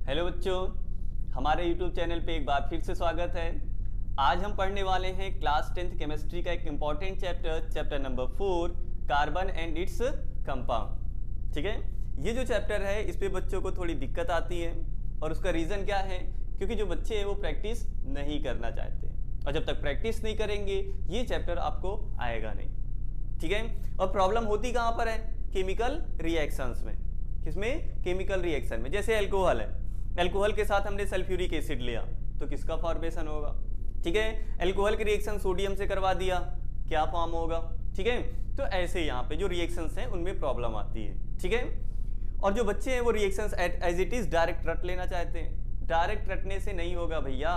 Hello बच्चों, हमारे YouTube channel पे एक बार फिर से स्वागत है। आज हम पढ़ने वाले हैं क्लास 10th केमिस्ट्री का एक important chapter number 4, carbon and its compound. ठीक है, ये जो चैप्टर है इस पे बच्चों को थोड़ी दिक्कत आती है और उसका रीज़न क्या है, क्योंकि जो बच्चे हैं वो प्रैक्टिस नहीं करना चाहते और जब तक प्रैक्टिस नहीं करेंगे ये चैप्टर आपको आएगा नहीं। ठीक है, और प्रॉब्लम होती कहाँ पर है? केमिकल रिएक्शंस में। किसमें? केमिकल रिएक्शन में। जैसे अल्कोहल है, अल्कोहल के साथ हमने सल्फ्यूरिक एसिड लिया तो किसका फॉर्मेशन होगा? ठीक है, अल्कोहल की रिएक्शन सोडियम से करवा दिया, क्या फॉर्म होगा? ठीक है, तो ऐसे यहाँ पे जो रिएक्शंस हैं उनमें प्रॉब्लम आती है। ठीक है, और जो बच्चे हैं वो reactions as it is direct रट लेना चाहते हैं। डायरेक्ट रटने से नहीं होगा भैया,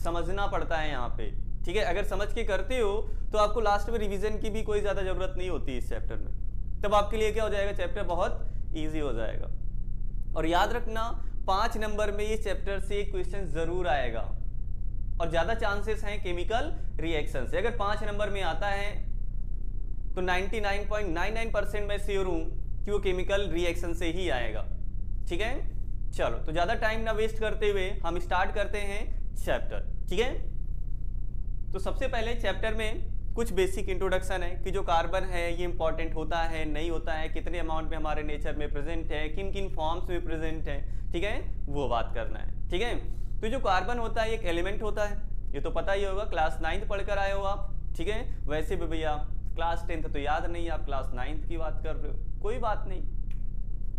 समझना पड़ता है यहाँ पे। ठीक है, अगर समझ के करते हो तो आपको लास्ट में रिवीजन की भी कोई ज्यादा जरूरत नहीं होती इस चैप्टर में। तब आपके लिए क्या हो जाएगा, चैप्टर बहुत ईजी हो जाएगा। और याद रखना 5 नंबर में ये चैप्टर से एक क्वेश्चन जरूर आएगा और ज्यादा चांसेस हैं केमिकल रिएक्शन से। अगर 5 नंबर में आता है तो 99.99% मैं श्योर हूं कि वो केमिकल रिएक्शन से ही आएगा। ठीक है, चलो तो ज्यादा टाइम ना वेस्ट करते हुए हम स्टार्ट करते हैं चैप्टर। ठीक है, तो सबसे पहले चैप्टर में कुछ बेसिक इंट्रोडक्शन है कि जो कार्बन है ये इंपॉर्टेंट होता है नहीं होता है, कितने अमाउंट में हमारे नेचर में प्रेजेंट है, किन किन फॉर्म्स में प्रेजेंट है। ठीक है, वो बात करना है। ठीक है, तो जो कार्बन होता है एक एलिमेंट होता है, ये तो पता ही होगा, क्लास 9th पढ़कर आए हो आप। ठीक है, वैसे भी भैया क्लास 10th तो याद नहीं, आप क्लास 9th की बात कर रहे हो, कोई बात नहीं,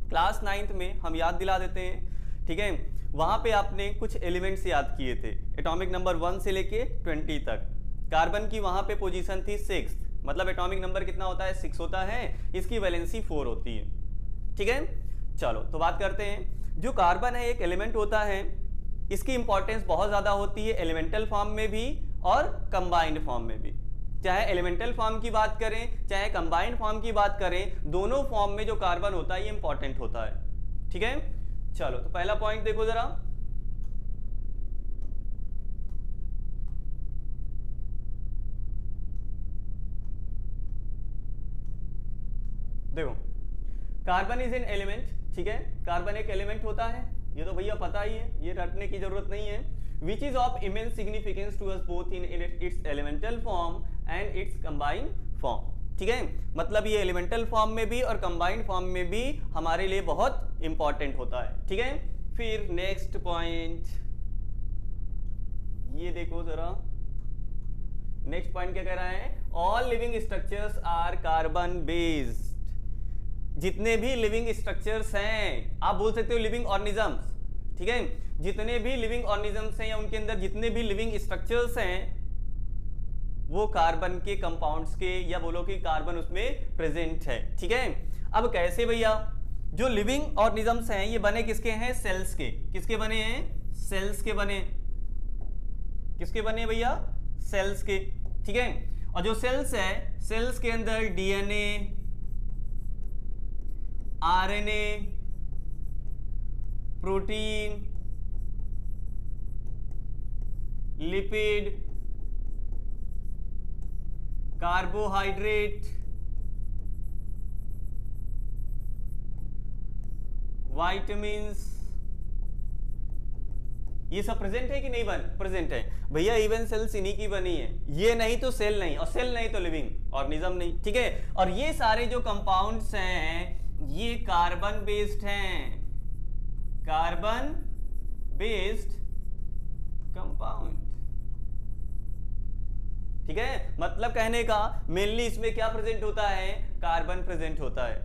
क्लास 9th में हम याद दिला देते हैं। ठीक है, वहां पे आपने कुछ एलिमेंट्स याद किए थे, एटॉमिक नंबर 1 से लेके 20 तक। कार्बन की वहां पे पोजीशन थी 6th, मतलब एटॉमिक नंबर कितना होता है? 6 होता है, इसकी वैलेंसी 4 होती है। ठीक है, चलो तो बात करते हैं। जो कार्बन है एक एलिमेंट होता है, इसकी इंपॉर्टेंस बहुत ज्यादा होती है एलिमेंटल फॉर्म में भी और कंबाइंड फॉर्म में भी। चाहे एलिमेंटल फॉर्म की बात करें चाहे कंबाइंड फॉर्म की बात करें, दोनों फॉर्म में जो कार्बन होता है ये इंपॉर्टेंट होता है। ठीक है, चलो तो पहला पॉइंट देखो जरा, देखो कार्बन इज एन एलिमेंट। ठीक है, कार्बन एक एलिमेंट होता है, ये तो भैया पता ही है, ये रटने की जरूरत नहीं है। Which is of immense significance to us both in its elemental form and its combined form. ठीक है, मतलब ये एलिमेंटल फॉर्म में भी और कंबाइंड फॉर्म में भी हमारे लिए बहुत इंपॉर्टेंट होता है। ठीक है, फिर नेक्स्ट पॉइंट ये देखो जरा, नेक्स्ट पॉइंट क्या कह रहा है? All living structures are carbon based. जितने भी लिविंग स्ट्रक्चर्स हैं, आप बोल सकते हो लिविंग ऑर्गेनिजम्स। ठीक है, जितने भी लिविंग ऑर्गेनिजम्स हैं या उनके अंदर जितने भी लिविंग स्ट्रक्चर्स हैं वो कार्बन के कंपाउंड्स के, या बोलो कि कार्बन उसमें प्रेजेंट है। ठीक है, अब कैसे भैया? जो लिविंग ऑर्गेनिजम्स हैं ये बने किसके हैं? सेल्स के। किसके बने हैं? सेल्स के बने। किसके बने भैया? सेल्स के। ठीक है, और जो सेल्स है, सेल्स के अंदर DNA, RNA, protein, lipid, carbohydrate, vitamins, ये सब प्रेजेंट है कि नहीं? प्रेजेंट है भैया। इवन सेल्स इन्हीं की बनी है, ये नहीं तो सेल नहीं, और सेल नहीं तो लिविंग ऑर्गेनिज्म नहीं। ठीक है, और ये सारे जो कंपाउंड्स हैं ये कार्बन बेस्ड हैं, कार्बन बेस्ड कंपाउंड। ठीक है, मतलब कहने का मेनली इसमें क्या प्रेजेंट होता है? कार्बन प्रेजेंट होता है,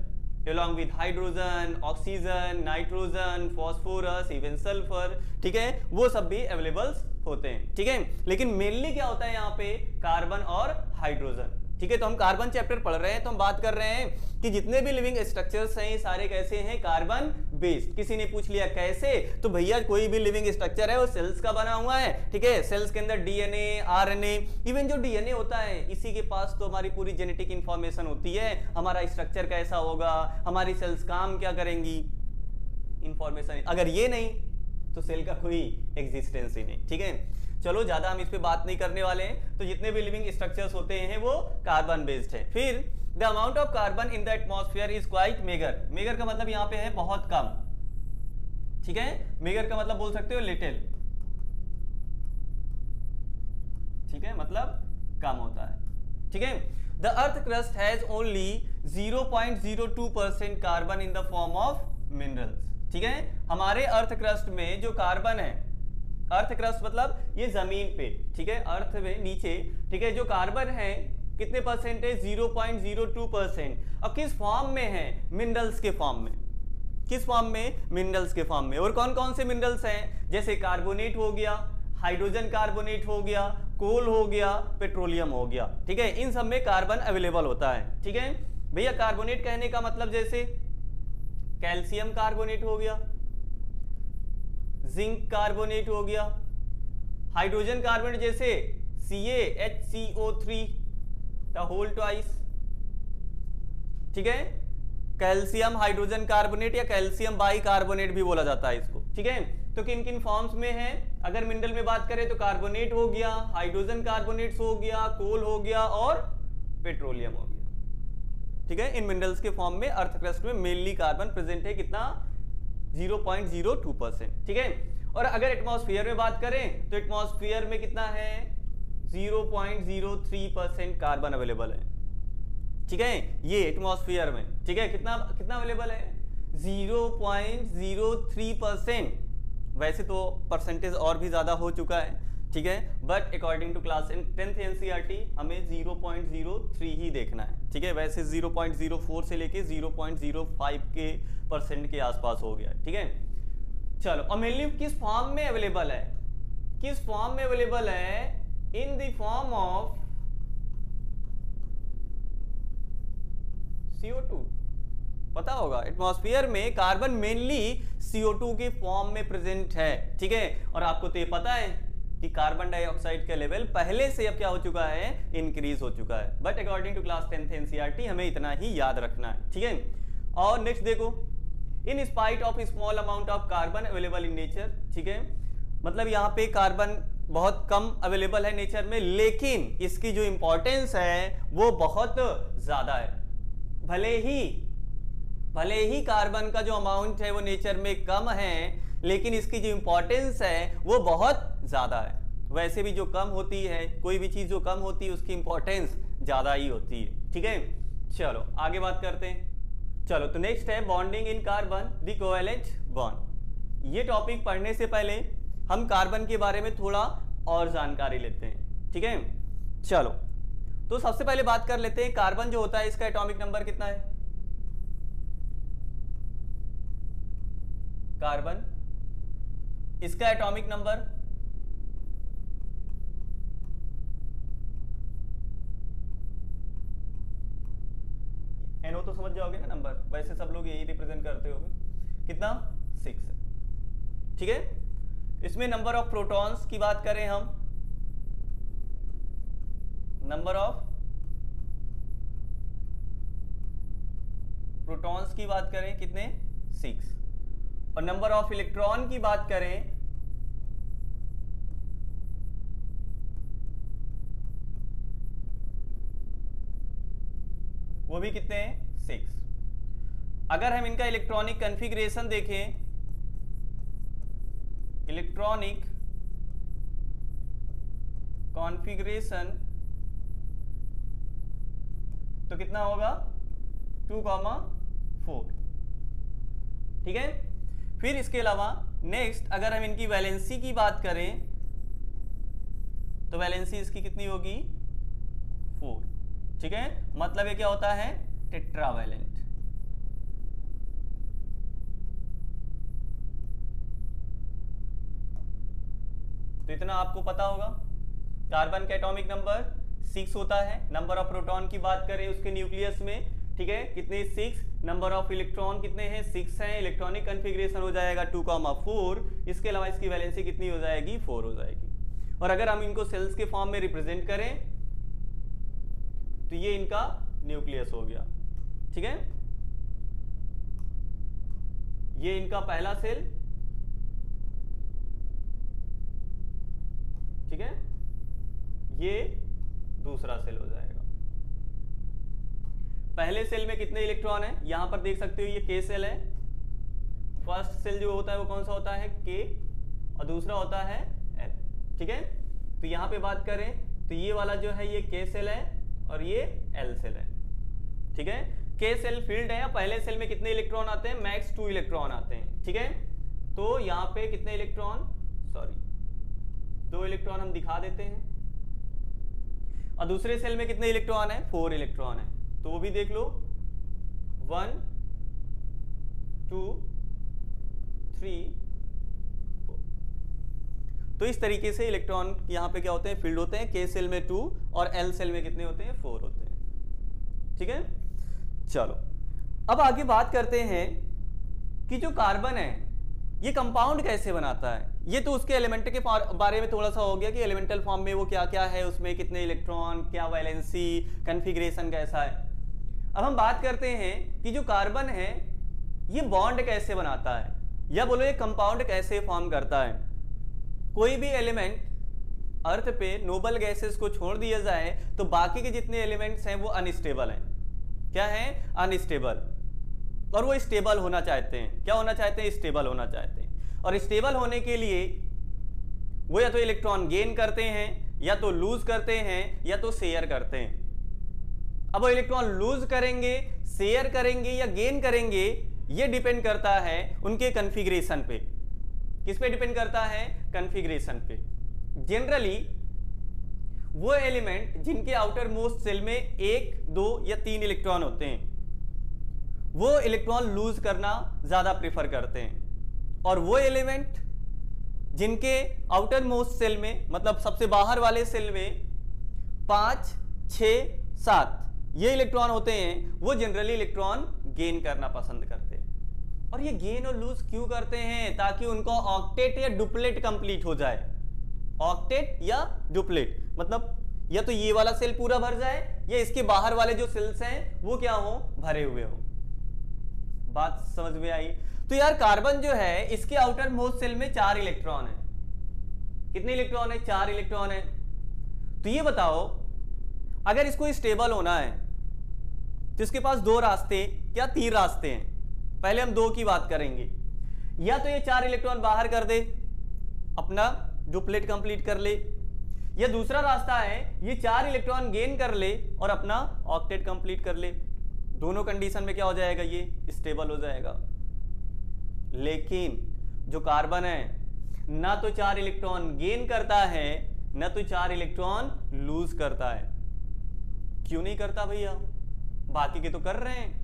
along with hydrogen, oxygen, nitrogen, phosphorus, even sulphur. ठीक है, वो सब भी अवेलेबल होते हैं। ठीक है, लेकिन मेनली क्या होता है यहाँ पे? कार्बन और हाइड्रोजन। ठीक है, तो हम कार्बन चैप्टर पढ़ रहे हैं तो हम बात कर रहे हैं कि जितने भी लिविंग स्ट्रक्चर्स हैं ये सारे कैसे हैं? Carbon based. किसी ने पूछ लिया कैसे, तो भैया कोई भी लिविंग स्ट्रक्चर है वो सेल्स का बना हुआ है। ठीक है, सेल्स के अंदर डीएनए, आरएनए, इवन जो डीएनए होता है इसी के पास तो हमारी पूरी जेनेटिक इंफॉर्मेशन होती है, हमारा स्ट्रक्चर कैसा होगा, हमारी सेल्स काम क्या करेंगी, इंफॉर्मेशन। अगर ये नहीं तो सेल का कोई एग्जिस्टेंस ही नहीं। ठीक है, चलो ज्यादा हम इस पे बात नहीं करने वाले हैं। तो जितने भी लिविंग स्ट्रक्चर्स होते हैं वो कार्बन बेस्ड है। फिर the amount of carbon in the atmosphere is quite megger. Megger का मतलब यहाँ पे है बहुत कम। ठीक है, मेगर का मतलब बोल सकते हो लिटिल, ठीक है, मतलब कम होता है, ठीक है। The earth crust has only 0.02% carbon in the form of minerals, ठीक है। हमारे अर्थ क्रस्ट में जो कार्बन है, अर्थ क्रस्ट मतलब ये जमीन पे, ठीक है, अर्थ में नीचे, ठीक है, जो कार्बन है कितने परसेंट है, 0.02%। और किस फॉर्म में है, मिनरल्स के फॉर्म में। किस फॉर्म में, मिनरल्स के फॉर्म में। और कौन कौन से मिनरल्स हैं, जैसे कार्बोनेट हो गया, हाइड्रोजन कार्बोनेट हो गया, कोल हो गया, पेट्रोलियम हो गया, ठीक है, इन सब में कार्बन अवेलेबल होता है, ठीक है भैया। कार्बोनेट कहने का मतलब जैसे कैल्शियम कार्बोनेट हो गया, जिंक कार्बोनेट हो गया, हाइड्रोजन कार्बोनेट जैसे CaHCO3 द होल ट्वाइस, ठीक है। कैल्शियम हाइड्रोजन कार्बोनेट या कैल्शियम बाई कार्बोनेट भी बोला जाता है इसको, ठीक है। तो किन किन फॉर्म्स में है, अगर मिनरल में बात करें तो कार्बोनेट हो गया, हाइड्रोजन कार्बोनेट्स हो गया, कोल हो गया और पेट्रोलियम हो गया, ठीक है। इन मिनरल्स के फॉर्म में अर्थ क्रस्ट में मेनली कार्बन प्रेजेंट है, कितना, 0.02%, ठीक है। और अगर एटमॉस्फेयर में बात करें तो एटमॉस्फेयर में कितना है, 0.03% कार्बन अवेलेबल है, ठीक है, ये एटमॉस्फेयर में, ठीक है। कितना कितना अवेलेबल है, 0.03%। वैसे तो परसेंटेज और भी ज्यादा हो चुका है, ठीक है, but according to class 10th NCERT हमें 0.03 ही देखना है, ठीक है। वैसे 0.04 से लेके 0.05 के परसेंट के आसपास हो गया, ठीक है। चलो, और मेनली किस फॉर्म में अवेलेबल है, किस फॉर्म में अवेलेबल है, in the form of CO2। पता होगा एटमॉस्फेयर में कार्बन मेनली CO2 के फॉर्म में प्रेजेंट है, ठीक है। और आपको तो ये पता है कि कार्बन डाइऑक्साइड का लेवल पहले से अब क्या हो चुका है, इंक्रीज हो चुका है, but according to class 10th NCERT हमें इतना ही याद रखना है, ठीक है। और नेक्स्ट देखो, in spite of small amount of carbon available in nature, ठीक है, मतलब यहाँ पे कार्बन बहुत कम अवेलेबल है नेचर में, लेकिन इसकी जो इंपॉर्टेंस है वो बहुत ज्यादा है। भले ही कार्बन का जो अमाउंट है वो नेचर में कम है, लेकिन इसकी जो इंपॉर्टेंस है वो बहुत ज्यादा है। वैसे भी जो कम होती है, कोई भी चीज जो कम होती है उसकी इंपॉर्टेंस ज्यादा ही होती है, ठीक है। चलो आगे बात करते हैं। चलो तो नेक्स्ट है bonding in carbon, the covalent bond. ये टॉपिक पढ़ने से पहले हम कार्बन के बारे में थोड़ा और जानकारी लेते हैं, ठीक है। चलो तो सबसे पहले बात कर लेते हैं कार्बन जो होता है इसका एटॉमिक नंबर कितना है। कार्बन, इसका एटॉमिक नंबर NO तो समझ जाओगे ना नंबर, वैसे सब लोग यही रिप्रेजेंट करते होंगे, कितना, 6, ठीक है। इसमें नंबर ऑफ प्रोटॉन्स की बात करें हम, नंबर ऑफ प्रोटॉन्स की बात करें कितने, 6, और नंबर ऑफ इलेक्ट्रॉन की बात करें वो भी कितने हैं, 6। अगर हम इनका इलेक्ट्रॉनिक कॉन्फ़िगरेशन देखें, इलेक्ट्रॉनिक कॉन्फ़िगरेशन तो कितना होगा, 2,4, ठीक है। फिर इसके अलावा नेक्स्ट अगर हम इनकी वैलेंसी की बात करें तो वैलेंसी इसकी कितनी होगी, 4, ठीक है। मतलब ये क्या होता है, टेट्रावैलेंट। तो इतना आपको पता होगा। कार्बन का एटॉमिक नंबर 6 होता है। नंबर ऑफ प्रोटॉन की बात करें उसके न्यूक्लियस में, ठीक है, कितने, 6। नंबर ऑफ इलेक्ट्रॉन कितने हैं, 6 हैं। इलेक्ट्रॉनिक कॉन्फ़िगरेशन हो जाएगा 2,4। इसके अलावा इसकी वैलेंसी कितनी हो जाएगी, 4 हो जाएगी। और अगर हम इनको सेल्स के फॉर्म में रिप्रेजेंट करें तो ये इनका न्यूक्लियस हो गया, ठीक है। ये इनका पहला सेल, ठीक है, ये दूसरा सेल हो जाएगा। पहले सेल में कितने इलेक्ट्रॉन है, यहां पर देख सकते हो ये K सेल है, फर्स्ट सेल जो होता है वो कौन सा होता है, K, और दूसरा होता है L। ठीक है, तो यहां पे बात करें तो ये वाला जो है ये K सेल है और ये L सेल है। ठीक है, K सेल फील्ड है, पहले सेल में कितने इलेक्ट्रॉन आते हैं, मैक्स 2 इलेक्ट्रॉन आते हैं। ठीक है, तो यहाँ पे कितने इलेक्ट्रॉन, सॉरी 2 इलेक्ट्रॉन हम दिखा देते हैं, और दूसरे सेल में कितने इलेक्ट्रॉन है, 4 इलेक्ट्रॉन है, तो वो भी देख लो, 1 2 3 4। तो इस तरीके से इलेक्ट्रॉन यहां पे क्या होते हैं, फील्ड होते हैं। K सेल में 2 और L सेल में कितने होते हैं, 4 होते हैं। ठीक है, चलो अब आगे बात करते हैं कि जो कार्बन है ये कंपाउंड कैसे बनाता है। ये तो उसके एलिमेंट के बारे में थोड़ा सा हो गया कि एलिमेंटल फॉर्म में वो क्या क्या है, उसमें कितने इलेक्ट्रॉन, क्या वैलेंसी, कॉन्फ़िगरेशन कैसा है। अब हम बात करते हैं कि जो कार्बन है ये बॉन्ड कैसे बनाता है, या बोलो ये कंपाउंड कैसे फॉर्म करता है। कोई भी एलिमेंट अर्थ पे नोबल गैसेस को छोड़ दिया जाए तो बाकी के जितने एलिमेंट्स हैं वो अनस्टेबल हैं। क्या है, अनस्टेबल, और वो स्टेबल होना चाहते हैं। क्या होना चाहते हैं, स्टेबल होना चाहते हैं। और स्टेबल होने के लिए वो या तो इलेक्ट्रॉन गेन करते हैं, या तो लूज करते हैं, या तो शेयर करते हैं। अब वो इलेक्ट्रॉन लूज करेंगे, शेयर करेंगे या गेन करेंगे, ये डिपेंड करता है उनके कॉन्फ़िगरेशन पे। किस पे डिपेंड करता है, कॉन्फ़िगरेशन पे। जनरली वो एलिमेंट जिनके आउटर मोस्ट सेल में 1, 2 या 3 इलेक्ट्रॉन होते हैं वो इलेक्ट्रॉन लूज करना ज्यादा प्रेफर करते हैं, और वो एलिमेंट जिनके आउटर मोस्ट सेल में, मतलब सबसे बाहर वाले सेल में 5, 6, 7 ये इलेक्ट्रॉन होते हैं, वो जनरली इलेक्ट्रॉन गेन करना पसंद करते हैं। और ये गेन और लूज क्यों करते हैं, ताकि उनको ऑक्टेट या डुप्लेट कंप्लीट हो जाए। ऑक्टेट या डुप्लेट मतलब या तो ये वाला सेल पूरा भर जाए, या इसके बाहर वाले जो सेल्स हैं वो क्या हो, भरे हुए हो। बात समझ में आई। तो यार कार्बन जो है इसके आउटर मोस्ट सेल में 4 इलेक्ट्रॉन है। कितने इलेक्ट्रॉन है, 4 इलेक्ट्रॉन है। तो ये बताओ अगर इसको स्टेबल होना है तो इसके पास 2 रास्ते, क्या 3 रास्ते हैं। पहले हम 2 की बात करेंगे। या तो ये 4 इलेक्ट्रॉन बाहर कर दे, अपना डुप्लेट कंप्लीट कर ले, या दूसरा रास्ता है ये 4 इलेक्ट्रॉन गेन कर ले और अपना ऑक्टेट कंप्लीट कर ले। दोनों कंडीशन में क्या हो जाएगा, ये स्टेबल हो जाएगा। लेकिन जो कार्बन है ना तो 4 इलेक्ट्रॉन गेन करता है, ना तो 4 इलेक्ट्रॉन लूज करता है। क्यों नहीं करता भैया, बाकी के तो कर रहे हैं,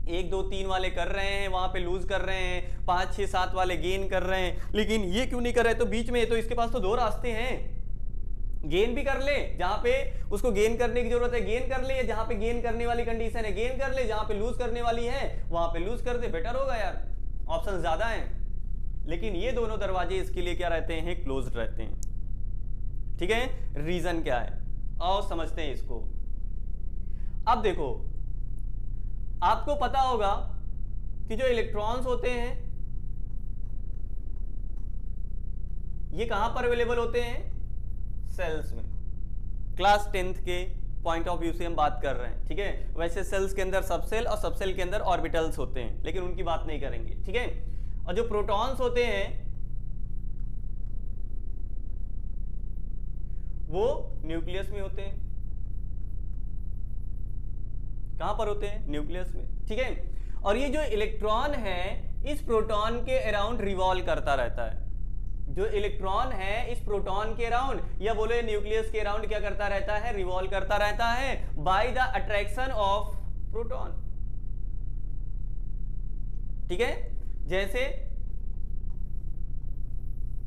1, 2, 3 वाले कर रहे हैं, वहां पे लूज कर रहे हैं, 5, 6, 7 वाले गेन कर रहे हैं, लेकिन ये क्यों नहीं कर रहे। तो बीच में तो इसके पास तो 2 रास्ते हैं। गेन भी कर ले, जहां पे उसको गेन करने की जरूरत है गेन कर ले, या जहां पे गेन करने वाली कंडीशन है गेन कर ले, जहां पे लूज करने वाली है वहां पे लूज कर दे, बेटर होगा यार, ऑप्शन ज्यादा हैं। लेकिन ये दोनों दरवाजे इसके लिए क्या रहते हैं, क्लोज्ड रहते हैं। ठीक है, रीजन क्या है, आओ समझते हैं इसको। अब देखो, आपको पता होगा कि जो इलेक्ट्रॉन्स होते हैं ये कहां पर अवेलेबल होते हैं, सेल्स में। क्लास 10th के पॉइंट ऑफ व्यू से हम बात कर रहे हैं। ठीक है, वैसे सेल्स के अंदर सबसेल और सबसेल के अंदर ऑर्बिटल्स होते हैं, लेकिन उनकी बात नहीं करेंगे। ठीक है, और जो प्रोटॉन्स होते हैं वो न्यूक्लियस में होते हैं। कहां पर होते हैं, न्यूक्लियस में। ठीक है, और ये जो इलेक्ट्रॉन है इस प्रोटॉन के अराउंड रिवॉल्व करता रहता है। जो इलेक्ट्रॉन है इस प्रोटॉन के अराउंड, या बोले न्यूक्लियस के अराउंड क्या करता रहता है, रिवॉल्व करता रहता है by the attraction of proton. ठीक है, जैसे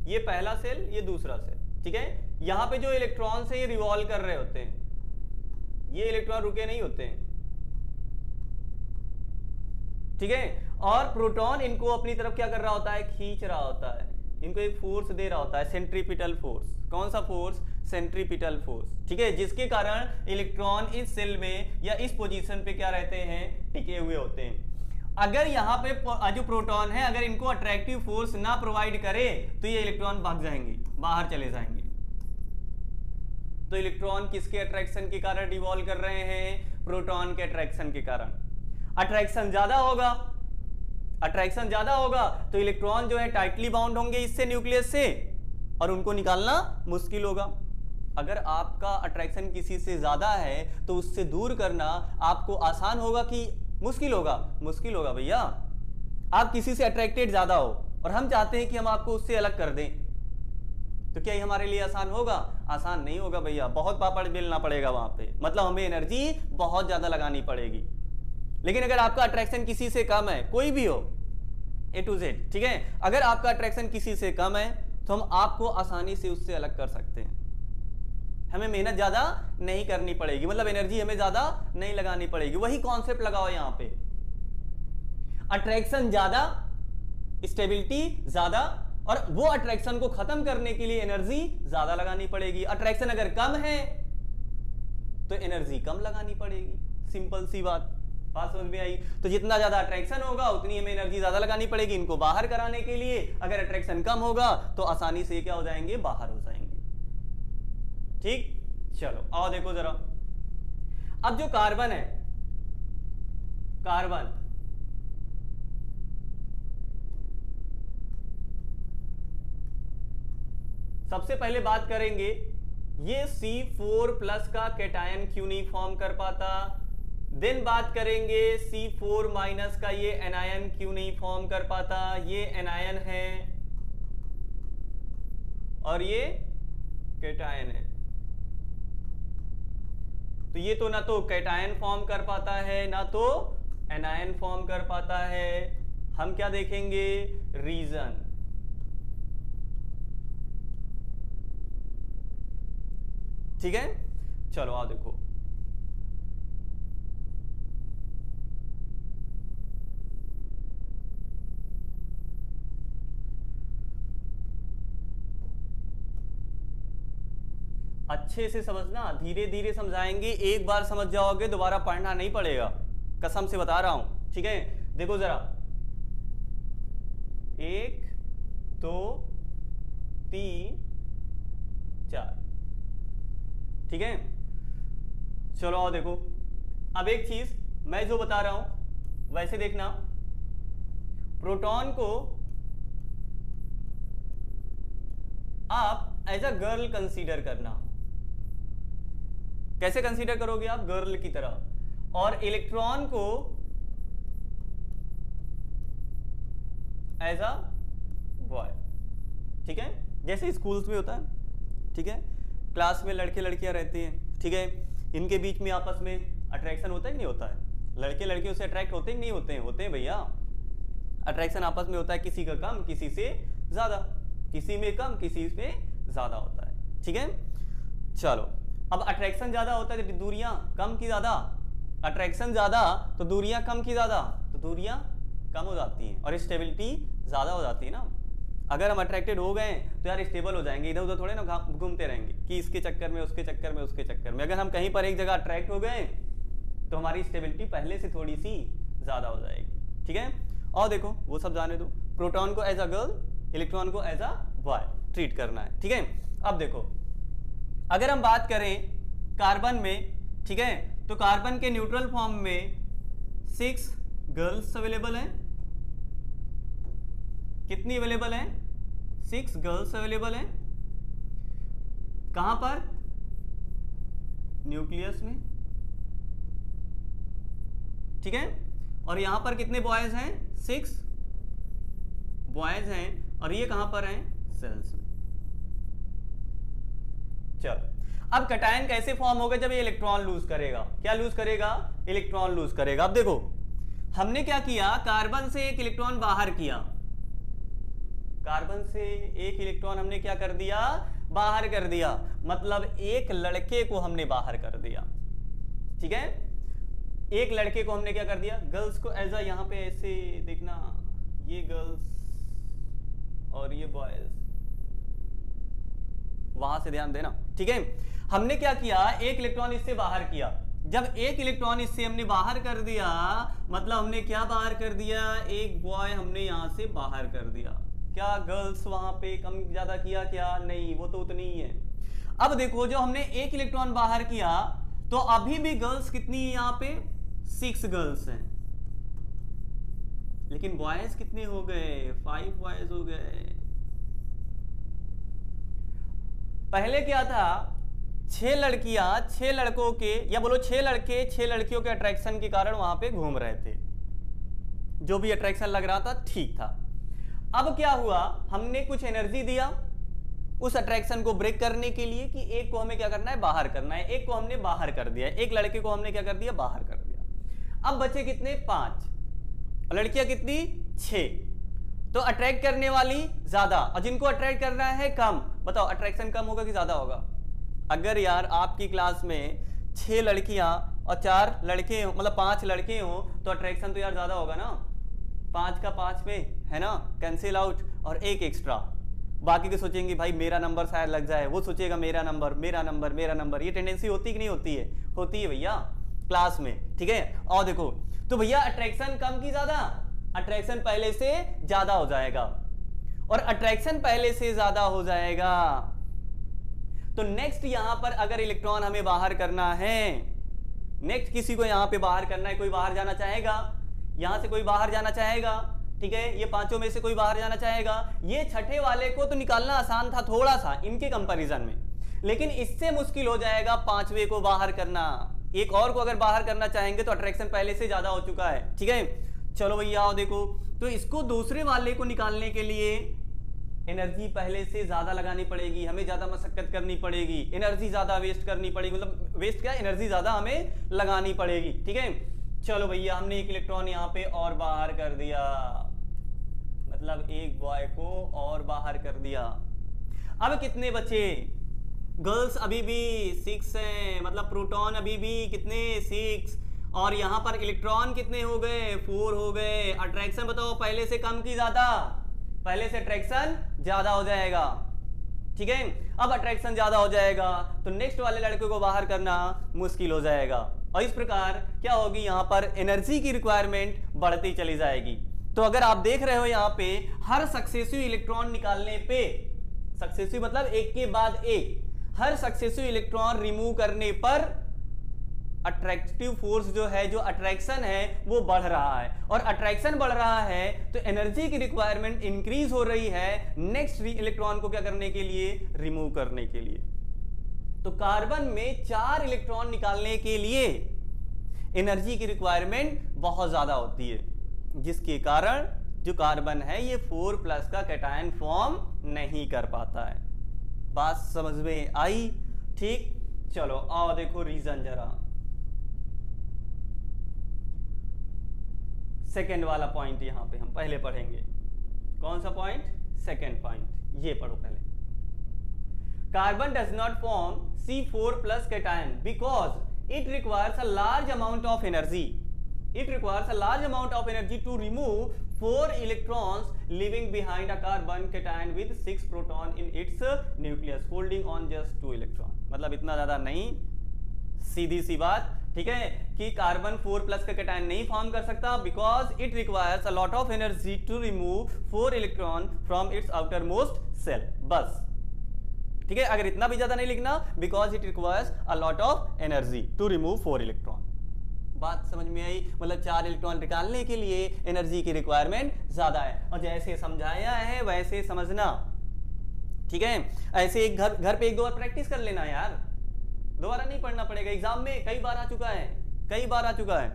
ये पहला सेल, ये दूसरा सेल। ठीक है, यहां पे जो इलेक्ट्रॉन्स है ये रिवॉल्व कर रहे होते हैं, ये इलेक्ट्रॉन रुके नहीं होते हैं। ठीक है, और प्रोटॉन इनको अपनी तरफ क्या कर रहा होता है, खींच रहा होता है, इनको एक फोर्स दे रहा होता है, सेंट्रीपिटल फोर्स। कौन सा फोर्स, सेंट्रीपिटल फोर्स। ठीक है, जिसके कारण इलेक्ट्रॉन इस सेल में या इस पोजीशन पे क्या रहते हैं, टिके हुए होते हैं। अगर यहाँ पे जो प्रोटॉन है अगर इनको अट्रैक्टिव फोर्स ना प्रोवाइड करे तो ये इलेक्ट्रॉन भाग जाएंगे, बाहर चले जाएंगे। तो इलेक्ट्रॉन किसके अट्रैक्शन के कारण रिवॉल्व कर रहे हैं, प्रोटॉन के अट्रैक्शन के कारण। अट्रैक्शन ज्यादा होगा अट्रैक्शन ज्यादा होगा तो इलेक्ट्रॉन जो है टाइटली बाउंड होंगे इससे, न्यूक्लियस से, और उनको निकालना मुश्किल होगा। अगर आपका अट्रैक्शन किसी से ज्यादा है तो उससे दूर करना आपको आसान होगा कि मुश्किल होगा? मुश्किल होगा भैया। आप किसी से अट्रैक्टेड ज्यादा हो और हम चाहते हैं कि हम आपको उससे अलग कर दें, तो क्या ये हमारे लिए आसान होगा? आसान नहीं होगा भैया, बहुत पापड़ बेलना पड़ेगा वहां पे, मतलब हमें एनर्जी बहुत ज्यादा लगानी पड़ेगी। लेकिन अगर आपका अट्रैक्शन किसी से कम है, कोई भी हो, A to Z, ठीक है, अगर आपका अट्रैक्शन किसी से कम है तो हम आपको आसानी से उससे अलग कर सकते हैं। हमें मेहनत ज्यादा नहीं करनी पड़ेगी, मतलब एनर्जी हमें ज्यादा नहीं लगानी पड़ेगी। वही कॉन्सेप्ट लगाओ यहां पे, अट्रैक्शन ज्यादा, स्टेबिलिटी ज्यादा, और वो अट्रैक्शन को खत्म करने के लिए एनर्जी ज्यादा लगानी पड़ेगी। अट्रैक्शन अगर कम है तो एनर्जी कम लगानी पड़ेगी, सिंपल सी बात समझ में आई? तो जितना ज्यादा अट्रैक्शन होगा उतनी हमें एनर्जी ज्यादा लगानी पड़ेगी इनको बाहर कराने के लिए। अगर अट्रैक्शन कम होगा तो आसानी से क्या हो जाएंगे? बाहर हो जाएंगे। ठीक, चलो आओ देखो जरा। अब जो कार्बन है, कार्बन सबसे पहले बात करेंगे, ये C4+ का कैटायन क्यों नहीं फॉर्म कर पाता। देन बात करेंगे C4- का ये एनायन क्यों नहीं फॉर्म कर पाता। ये एनायन है और ये कैटायन है, तो ये तो ना तो कैटायन फॉर्म कर पाता है ना तो एनायन फॉर्म कर पाता है। हम क्या देखेंगे? रीजन। ठीक है, चलो आओ देखो। अच्छे से समझना, धीरे धीरे समझाएंगे, एक बार समझ जाओगे दोबारा पढ़ना नहीं पड़ेगा, कसम से बता रहा हूं। ठीक है, देखो जरा, 1 2 3 4, ठीक है। चलो आओ देखो, अब एक चीज मैं जो बता रहा हूं वैसे देखना। प्रोटॉन को आप एज अ गर्ल कंसीडर करना। कैसे कंसीडर करोगे आप? गर्ल की तरह। और इलेक्ट्रॉन को एज अ बॉय, ठीक है, जैसे स्कूल्स में होता है। ठीक है, क्लास में लड़के लड़कियां रहती हैं, ठीक है, इनके बीच में आपस में अट्रैक्शन होता ही नहीं होता है? लड़के लड़कियों से अट्रैक्ट होते ही नहीं होते हैं? होते हैं भैया, अट्रैक्शन आपस में होता है, किसी का कम किसी से ज्यादा, किसी में कम किसी में ज्यादा होता है। ठीक है, चलो अब अट्रैक्शन ज्यादा होता है तो दूरियां कम की ज्यादा, अट्रैक्शन ज्यादा तो दूरियां कम की ज्यादा, तो दूरियां कम हो जाती हैं और स्टेबिलिटी ज्यादा हो जाती है ना। अगर हम अट्रैक्टेड हो गए तो यार स्टेबल हो जाएंगे, इधर उधर थोड़े ना घूमते रहेंगे कि इसके चक्कर में उसके चक्कर में उसके चक्कर में। अगर हम कहीं पर एक जगह अट्रैक्ट हो गए तो हमारी स्टेबिलिटी पहले से थोड़ी सी ज्यादा हो जाएगी। ठीक है, और देखो वो सब जाने दो, प्रोटॉन को एज अ गर्ल, इलेक्ट्रॉन को एज अ बॉय ट्रीट करना है। ठीक है, अब देखो अगर हम बात करें कार्बन में, ठीक है, तो कार्बन के न्यूट्रल फॉर्म में 6 गर्ल्स अवेलेबल हैं। कितनी अवेलेबल हैं? 6 गर्ल्स अवेलेबल हैं। कहां पर? न्यूक्लियस में। ठीक है, और यहां पर कितने बॉयज हैं? 6 बॉयज हैं, और ये कहां पर हैं? सेल्स में। चलो अब कैटायन कैसे फॉर्म होगा? जब ये इलेक्ट्रॉन लूज करेगा। क्या लूज करेगा? इलेक्ट्रॉन लूज करेगा। अब देखो हमने क्या किया, कार्बन से एक इलेक्ट्रॉन बाहर किया, कार्बन से एक इलेक्ट्रॉन हमने क्या कर दिया? बाहर कर दिया, मतलब एक लड़के को हमने बाहर कर दिया। ठीक है, एक लड़के को हमने क्या कर दिया? गर्ल्स को एज अ, यहां पे ऐसे देखना, ये गर्ल्स और ये बॉयज, वहां से ध्यान देना। ठीक है, हमने क्या किया? एक इलेक्ट्रॉन इससे बाहर किया। जब एक इलेक्ट्रॉन इससे हमने बाहर कर दिया, मतलब हमने क्या बाहर कर दिया? एक बॉय हमने यहां से बाहर कर दिया। क्या गर्ल्स वहां पे कम ज्यादा किया? क्या नहीं, वो तो उतनी ही है। अब देखो जो हमने एक इलेक्ट्रॉन बाहर किया तो अभी भी गर्ल्स कितनी है? यहां पे 6 गर्ल्स हैं। लेकिन बॉयज कितने हो गए, 5 बॉयज हो गए। पहले क्या था, 6 लड़कियां 6 लड़कों के, या बोलो 6 लड़के 6 लड़कियों के अट्रैक्शन के कारण वहां पे घूम रहे थे, जो भी अट्रैक्शन लग रहा था ठीक था। अब क्या हुआ, हमने कुछ एनर्जी दिया उस अट्रैक्शन को ब्रेक करने के लिए कि एक को हमें क्या करना है, बाहर करना है। एक को हमने बाहर कर दिया, एक लड़के को हमने क्या कर दिया, बाहर कर दिया। अब बचे कितने, 5, लड़कियां कितनी, 6। तो अट्रैक्ट करने वाली ज्यादा और जिनको अट्रैक्ट करना है कम। बताओ अट्रैक्शन कम होगा कि ज्यादा होगा? अगर यार आपकी क्लास में 6 लड़कियां और 4 लड़के हो, मतलब 5 लड़के हो, तो अट्रैक्शन तो यार ज्यादा होगा ना। 5 का 5 में है ना, कैंसिल आउट, और एक एक्स्ट्रा। बाकी के सोचेंगे भाई मेरा नंबर शायद लग जाए, वो सोचेगा मेरा नंबर मेरा नंबर मेरा नंबर। ये टेंडेंसी होती कि नहीं होती है? होती है भैया क्लास में, ठीक है। और देखो तो भैया अट्रैक्शन कम की ज्यादा, अट्रैक्शन पहले से ज्यादा हो जाएगा, और अट्रैक्शन पहले से ज्यादा हो जाएगा तो नेक्स्ट यहां पर अगर इलेक्ट्रॉन हमें बाहर करना है, नेक्स्ट किसी को यहां पे बाहर करना है, कोई बाहर जाना चाहेगा, यहां से कोई बाहर जाना चाहेगा, ठीक है, ये पांचों में से कोई बाहर जाना चाहेगा। ये छठे वाले को तो निकालना आसान था थोड़ा सा इनके कंपैरिजन में, लेकिन इससे मुश्किल हो जाएगा पांचवे को बाहर करना। एक और को अगर बाहर करना चाहेंगे तो अट्रैक्शन पहले से ज्यादा हो चुका है, ठीक है। चलो भैया आओ देखो, तो इसको दूसरे वाले को निकालने के लिए एनर्जी पहले से ज्यादा लगानी पड़ेगी, हमें ज्यादा मशक्कत करनी पड़ेगी, एनर्जी ज्यादा वेस्ट करनी पड़ेगी, मतलब वेस्ट क्या, एनर्जी ज्यादा हमें लगानी पड़ेगी, ठीक है। चलो भैया हमने एक इलेक्ट्रॉन यहाँ पे और बाहर कर दिया, मतलब एक बॉय को और बाहर कर दिया। अब कितने बचे, गर्ल्स अभी भी 6 हैं, मतलब प्रोटॉन अभी भी कितने, 6, और यहां पर इलेक्ट्रॉन कितने हो गए, 4 हो गए। अट्रैक्शन बताओ पहले से कम की ज्यादा, पहले से अट्रैक्शन ज्यादा हो जाएगा, ठीक है। अब अट्रैक्शन ज्यादा हो जाएगा तो नेक्स्ट वाले लड़के को बाहर करना मुश्किल हो जाएगा, और इस प्रकार क्या होगी, यहां पर एनर्जी की रिक्वायरमेंट बढ़ती चली जाएगी। तो अगर आप देख रहे हो यहां पे हर सक्सेसिव इलेक्ट्रॉन निकालने पे, सक्सेसिव मतलब एक के बाद एक, हर सक्सेसिव इलेक्ट्रॉन रिमूव करने पर अट्रैक्टिव फोर्स जो है, जो अट्रैक्शन है वो बढ़ रहा है, और अट्रैक्शन बढ़ रहा है तो एनर्जी की रिक्वायरमेंट इंक्रीज हो रही है नेक्स्ट इलेक्ट्रॉन को क्या करने के लिए, रिमूव करने के लिए। तो कार्बन में 4 इलेक्ट्रॉन निकालने के लिए एनर्जी की रिक्वायरमेंट बहुत ज्यादा होती है, जिसके कारण जो कार्बन है ये 4+ का कैटायन फॉर्म नहीं कर पाता है। बात समझ में आई, ठीक। चलो आओ देखो रीजन जरा, सेकेंड वाला पॉइंट यहां पे हम पहले पढ़ेंगे। कौन सा पॉइंट, सेकेंड पॉइंट, ये पढ़ो पहले। Carbon does not form C4+ cation because it requires a large amount of energy. It requires a large amount of energy to remove 4 electrons, leaving behind a carbon cation with 6 proton in its nucleus, holding on just 2 electron. मतलब इतना ज्यादा नहीं, सीधी सी बात, ठीक है, कि carbon 4+ का cation नहीं फॉर्म कर सकता because it requires a lot of energy to remove 4 electron from its outermost shell, बस, ठीक है। अगर इतना भी ज्यादा नहीं लिखना, because it requires a lot of energy to remove 4 electron. बात समझ में आई, मतलब 4 इलेक्ट्रॉन निकालने के लिए एनर्जी की रिक्वायरमेंट ज्यादा है, और जैसे समझाया है वैसे समझना, ठीक है। ऐसे एक घर पे एक दो बार प्रैक्टिस कर लेना यार, दोबारा नहीं पढ़ना पड़ेगा, एग्जाम में कई बार आ चुका है, कई बार आ चुका है,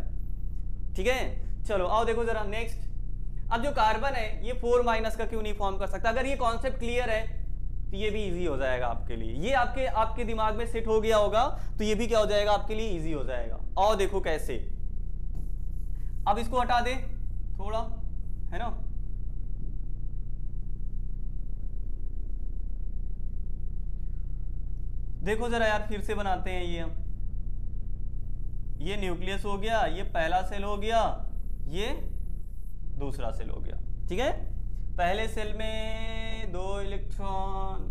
ठीक है। चलो आओ देखो जरा नेक्स्ट। अब जो कार्बन है ये 4- का क्यों नहीं फॉर्म कर सकता, अगर ये कॉन्सेप्ट क्लियर है तो ये भी इजी हो जाएगा आपके लिए, ये आपके दिमाग में सेट हो गया होगा तो ये भी क्या हो जाएगा, आपके लिए इजी हो जाएगा। आओ देखो कैसे, अब इसको हटा दे थोड़ा, है ना, देखो जरा यार फिर से बनाते हैं। ये न्यूक्लियस हो गया, ये पहला सेल हो गया, ये दूसरा सेल हो गया, ठीक है। पहले सेल में 2 इलेक्ट्रॉन,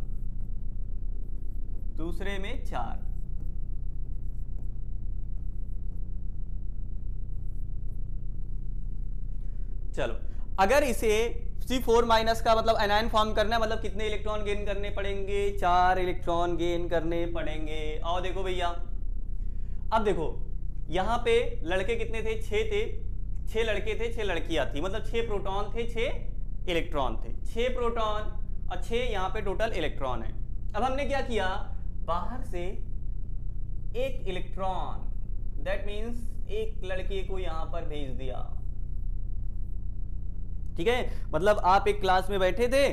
दूसरे में 4, चलो अगर इसे C4- का मतलब एनायन फॉर्म करना है, मतलब कितने इलेक्ट्रॉन गेन करने पड़ेंगे, 4 इलेक्ट्रॉन गेन करने पड़ेंगे। आओ देखो भैया, अब देखो यहां पे लड़के कितने थे, 6 थे, 6 लड़के थे 6 लड़कियां थी, मतलब 6 प्रोटॉन थे 6 इलेक्ट्रॉन थे, 6 प्रोटॉन और 6 यहाँ पे टोटल इलेक्ट्रॉन है। अब हमने क्या किया, बाहर से एक इलेक्ट्रॉन, दैट मीन्स एक लड़के को यहां पर भेज दिया। ठीक है, मतलब आप एक क्लास में बैठे थे,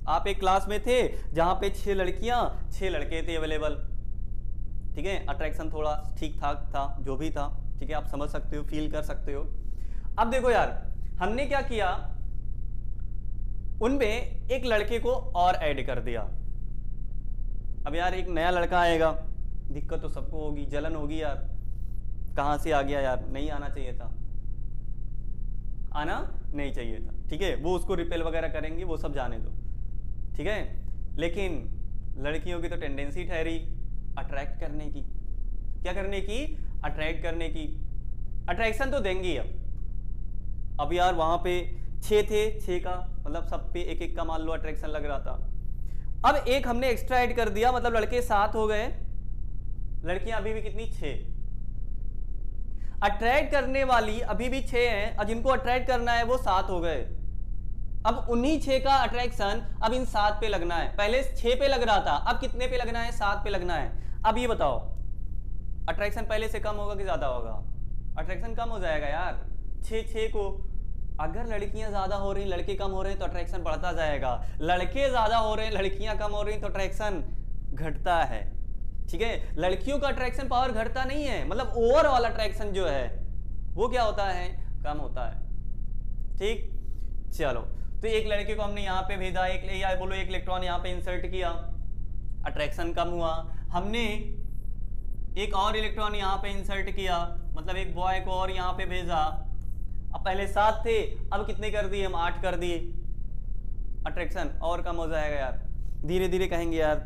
आप एक क्लास में थे जहां पे 6 लड़कियां 6 लड़के थे अवेलेबल। ठीक है, अट्रैक्शन थोड़ा ठीक ठाक था, जो भी था, ठीक है, आप समझ सकते हो, फील कर सकते हो। अब देखो यार, हमने क्या किया, उनमें एक लड़के को और ऐड कर दिया। अब यार एक नया लड़का आएगा, दिक्कत तो सबको होगी, जलन होगी यार, कहां से आ गया यार, नहीं आना चाहिए था, आना नहीं चाहिए था। ठीक है, वो उसको रिपेल वगैरह करेंगे, वो सब जाने दो। ठीक है, लेकिन लड़कियों की तो टेंडेंसी ठहरी अट्रैक्ट करने की। क्या करने की? अट्रैक्ट करने की। अट्रैक्शन तो देंगी। अब यार वहां पे 6 थे, 6 का मतलब सब पे एक एक का मान लो अट्रैक्शन लग रहा था। अब एक हमने एक्स्ट्रा ऐड कर दिया, मतलब लड़के 7 हो गए, लड़कियां अभी भी कितनी? 6। अट्रैक्ट करने वाली अभी भी 6 हैं और जिनको अट्रैक्ट करना है वो 7 हो गए। अब उन्हीं 6 का अट्रैक्शन अब इन 7 पे लगना है। पहले 6 पे लग रहा था, अब कितने पे लगना है? 7 पे लगना है। अब ये बताओ, अट्रैक्शन पहले से कम होगा कि ज्यादा होगा? अट्रैक्शन कम हो जाएगा यार। 6 को अगर लड़कियां ज्यादा हो रही, लड़के कम हो रहे हैं तो अट्रैक्शन बढ़ता जाएगा। लड़के ज्यादा हो रहे हैं, लड़कियां कम हो रही तो अट्रैक्शन घटता है। ठीक है, लड़कियों का अट्रैक्शन पावर घटता नहीं है, मतलब ओवरऑल अट्रैक्शन जो है वो क्या होता है? कम होता है। ठीक, चलो, तो एक लड़के को हमने यहाँ पे भेजा, एक या बोलो एक इलेक्ट्रॉन यहाँ पे इंसर्ट किया, अट्रैक्शन कम हुआ। हमने एक और इलेक्ट्रॉन यहाँ पे इंसर्ट किया, मतलब एक बॉय को और यहाँ पे भेजा। अब पहले 7 थे, अब कितने कर दिए? हम 8 कर दिए। अट्रैक्शन और कम हो जाएगा यार। धीरे धीरे कहेंगे यार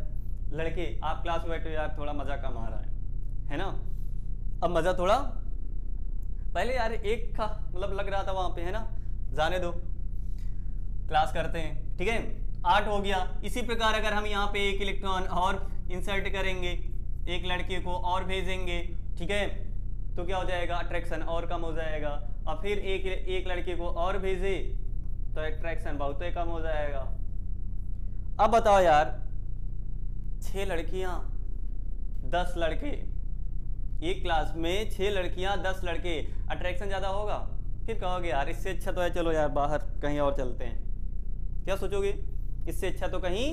लड़के, आप क्लास में बैठे यार, थोड़ा मजा कम आ रहा है ना? अब मजा थोड़ा, पहले यार एक का मतलब लग रहा था वहां पे, है ना? जाने दो, क्लास करते हैं। ठीक है, 8 हो गया। इसी प्रकार अगर हम यहाँ पे एक इलेक्ट्रॉन और इंसर्ट करेंगे, एक लड़के को और भेजेंगे, ठीक है, तो क्या हो जाएगा? अट्रैक्शन और कम हो जाएगा। और फिर एक लड़के को और भेजे तो अट्रैक्शन बहुत ही कम हो जाएगा। अब बताओ यार, 6 लड़कियां 10 लड़के, एक क्लास में 6 लड़कियां 10 लड़के, अट्रैक्शन ज्यादा होगा? फिर कहोगे यार इससे अच्छा तो है चलो यार बाहर कहीं और चलते हैं। क्या सोचोगे? इससे अच्छा तो कहीं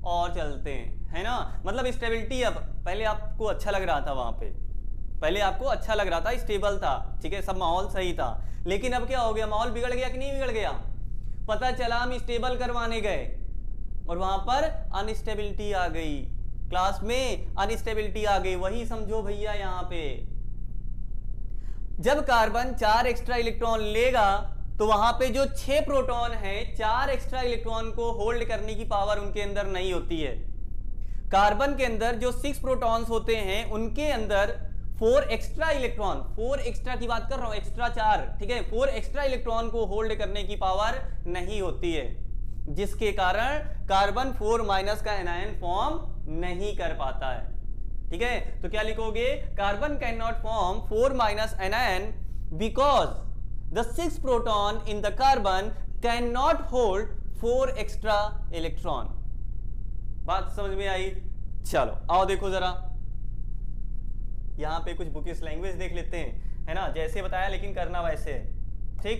और चलते हैं, है ना? मतलब स्टेबिलिटी, अब पहले आपको अच्छा लग रहा था वहां पे, पहले आपको अच्छा लग रहा था, स्टेबल था, ठीक है, सब माहौल सही था। लेकिन अब क्या हो गया? माहौल बिगड़ गया कि नहीं बिगड़ गया? पता चला हम स्टेबल करवाने गए और वहां पर अनस्टेबिलिटी आ गई, क्लास में अनस्टेबिलिटी आ गई। वही समझो भैया, यहां पे जब कार्बन 4 एक्स्ट्रा इलेक्ट्रॉन लेगा तो वहां पे जो 6 प्रोटॉन है, 4 एक्स्ट्रा इलेक्ट्रॉन को होल्ड करने की पावर उनके अंदर नहीं होती है। कार्बन के अंदर जो 6 प्रोटॉन्स होते हैं उनके अंदर 4 एक्स्ट्रा इलेक्ट्रॉन, 4 एक्स्ट्रा की बात कर रहा हूं, एक्स्ट्रा 4, ठीक है, 4 एक्स्ट्रा इलेक्ट्रॉन को होल्ड करने की पावर नहीं होती है, जिसके कारण कार्बन 4- का एनायन फॉर्म नहीं कर पाता है। ठीक है, तो क्या लिखोगे? Carbon can not form 4- anion because the 6 proton in the carbon can not hold 4 extra electron. बात समझ में आई? चलो आओ देखो जरा, यहां पे कुछ बुकिश लैंग्वेज देख लेते हैं, है ना? जैसे बताया लेकिन करना वैसे है। ठीक,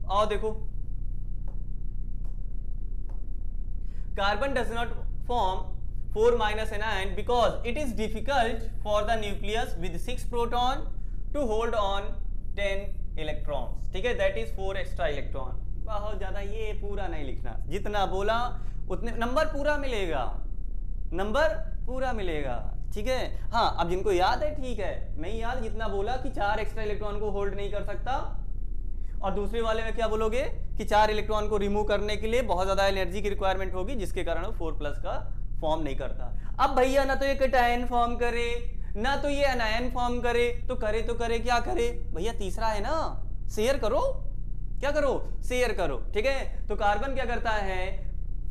आओ देखो, carbon does not form 4- anion because it is difficult for the nucleus with 6 proton to hold on 10 electrons. ठीक है, that is 4 extra electron. बहुत ज्यादा ये पूरा नहीं लिखना, जितना बोला उतने नंबर पूरा मिलेगा, नंबर पूरा मिलेगा। ठीक है, हाँ, अब जिनको याद है ठीक है, नहीं याद जितना बोला कि 4 एक्स्ट्रा इलेक्ट्रॉन को होल्ड नहीं कर सकता, और दूसरे वाले में क्या बोलोगे कि 4 इलेक्ट्रॉन को रिमूव करने के लिए बहुत ज्यादा एनर्जी की रिक्वायरमेंट होगी, जिसके कारण वो 4+ का फॉर्म नहीं करता। अब भैया ना तो ये कैटायन फॉर्म करे ना तो ये एनायन फॉर्म करे, तो करे क्या करे भैया? तीसरा है ना, शेयर करो। क्या करो? शेयर करो। ठीक है, तो कार्बन क्या करता है?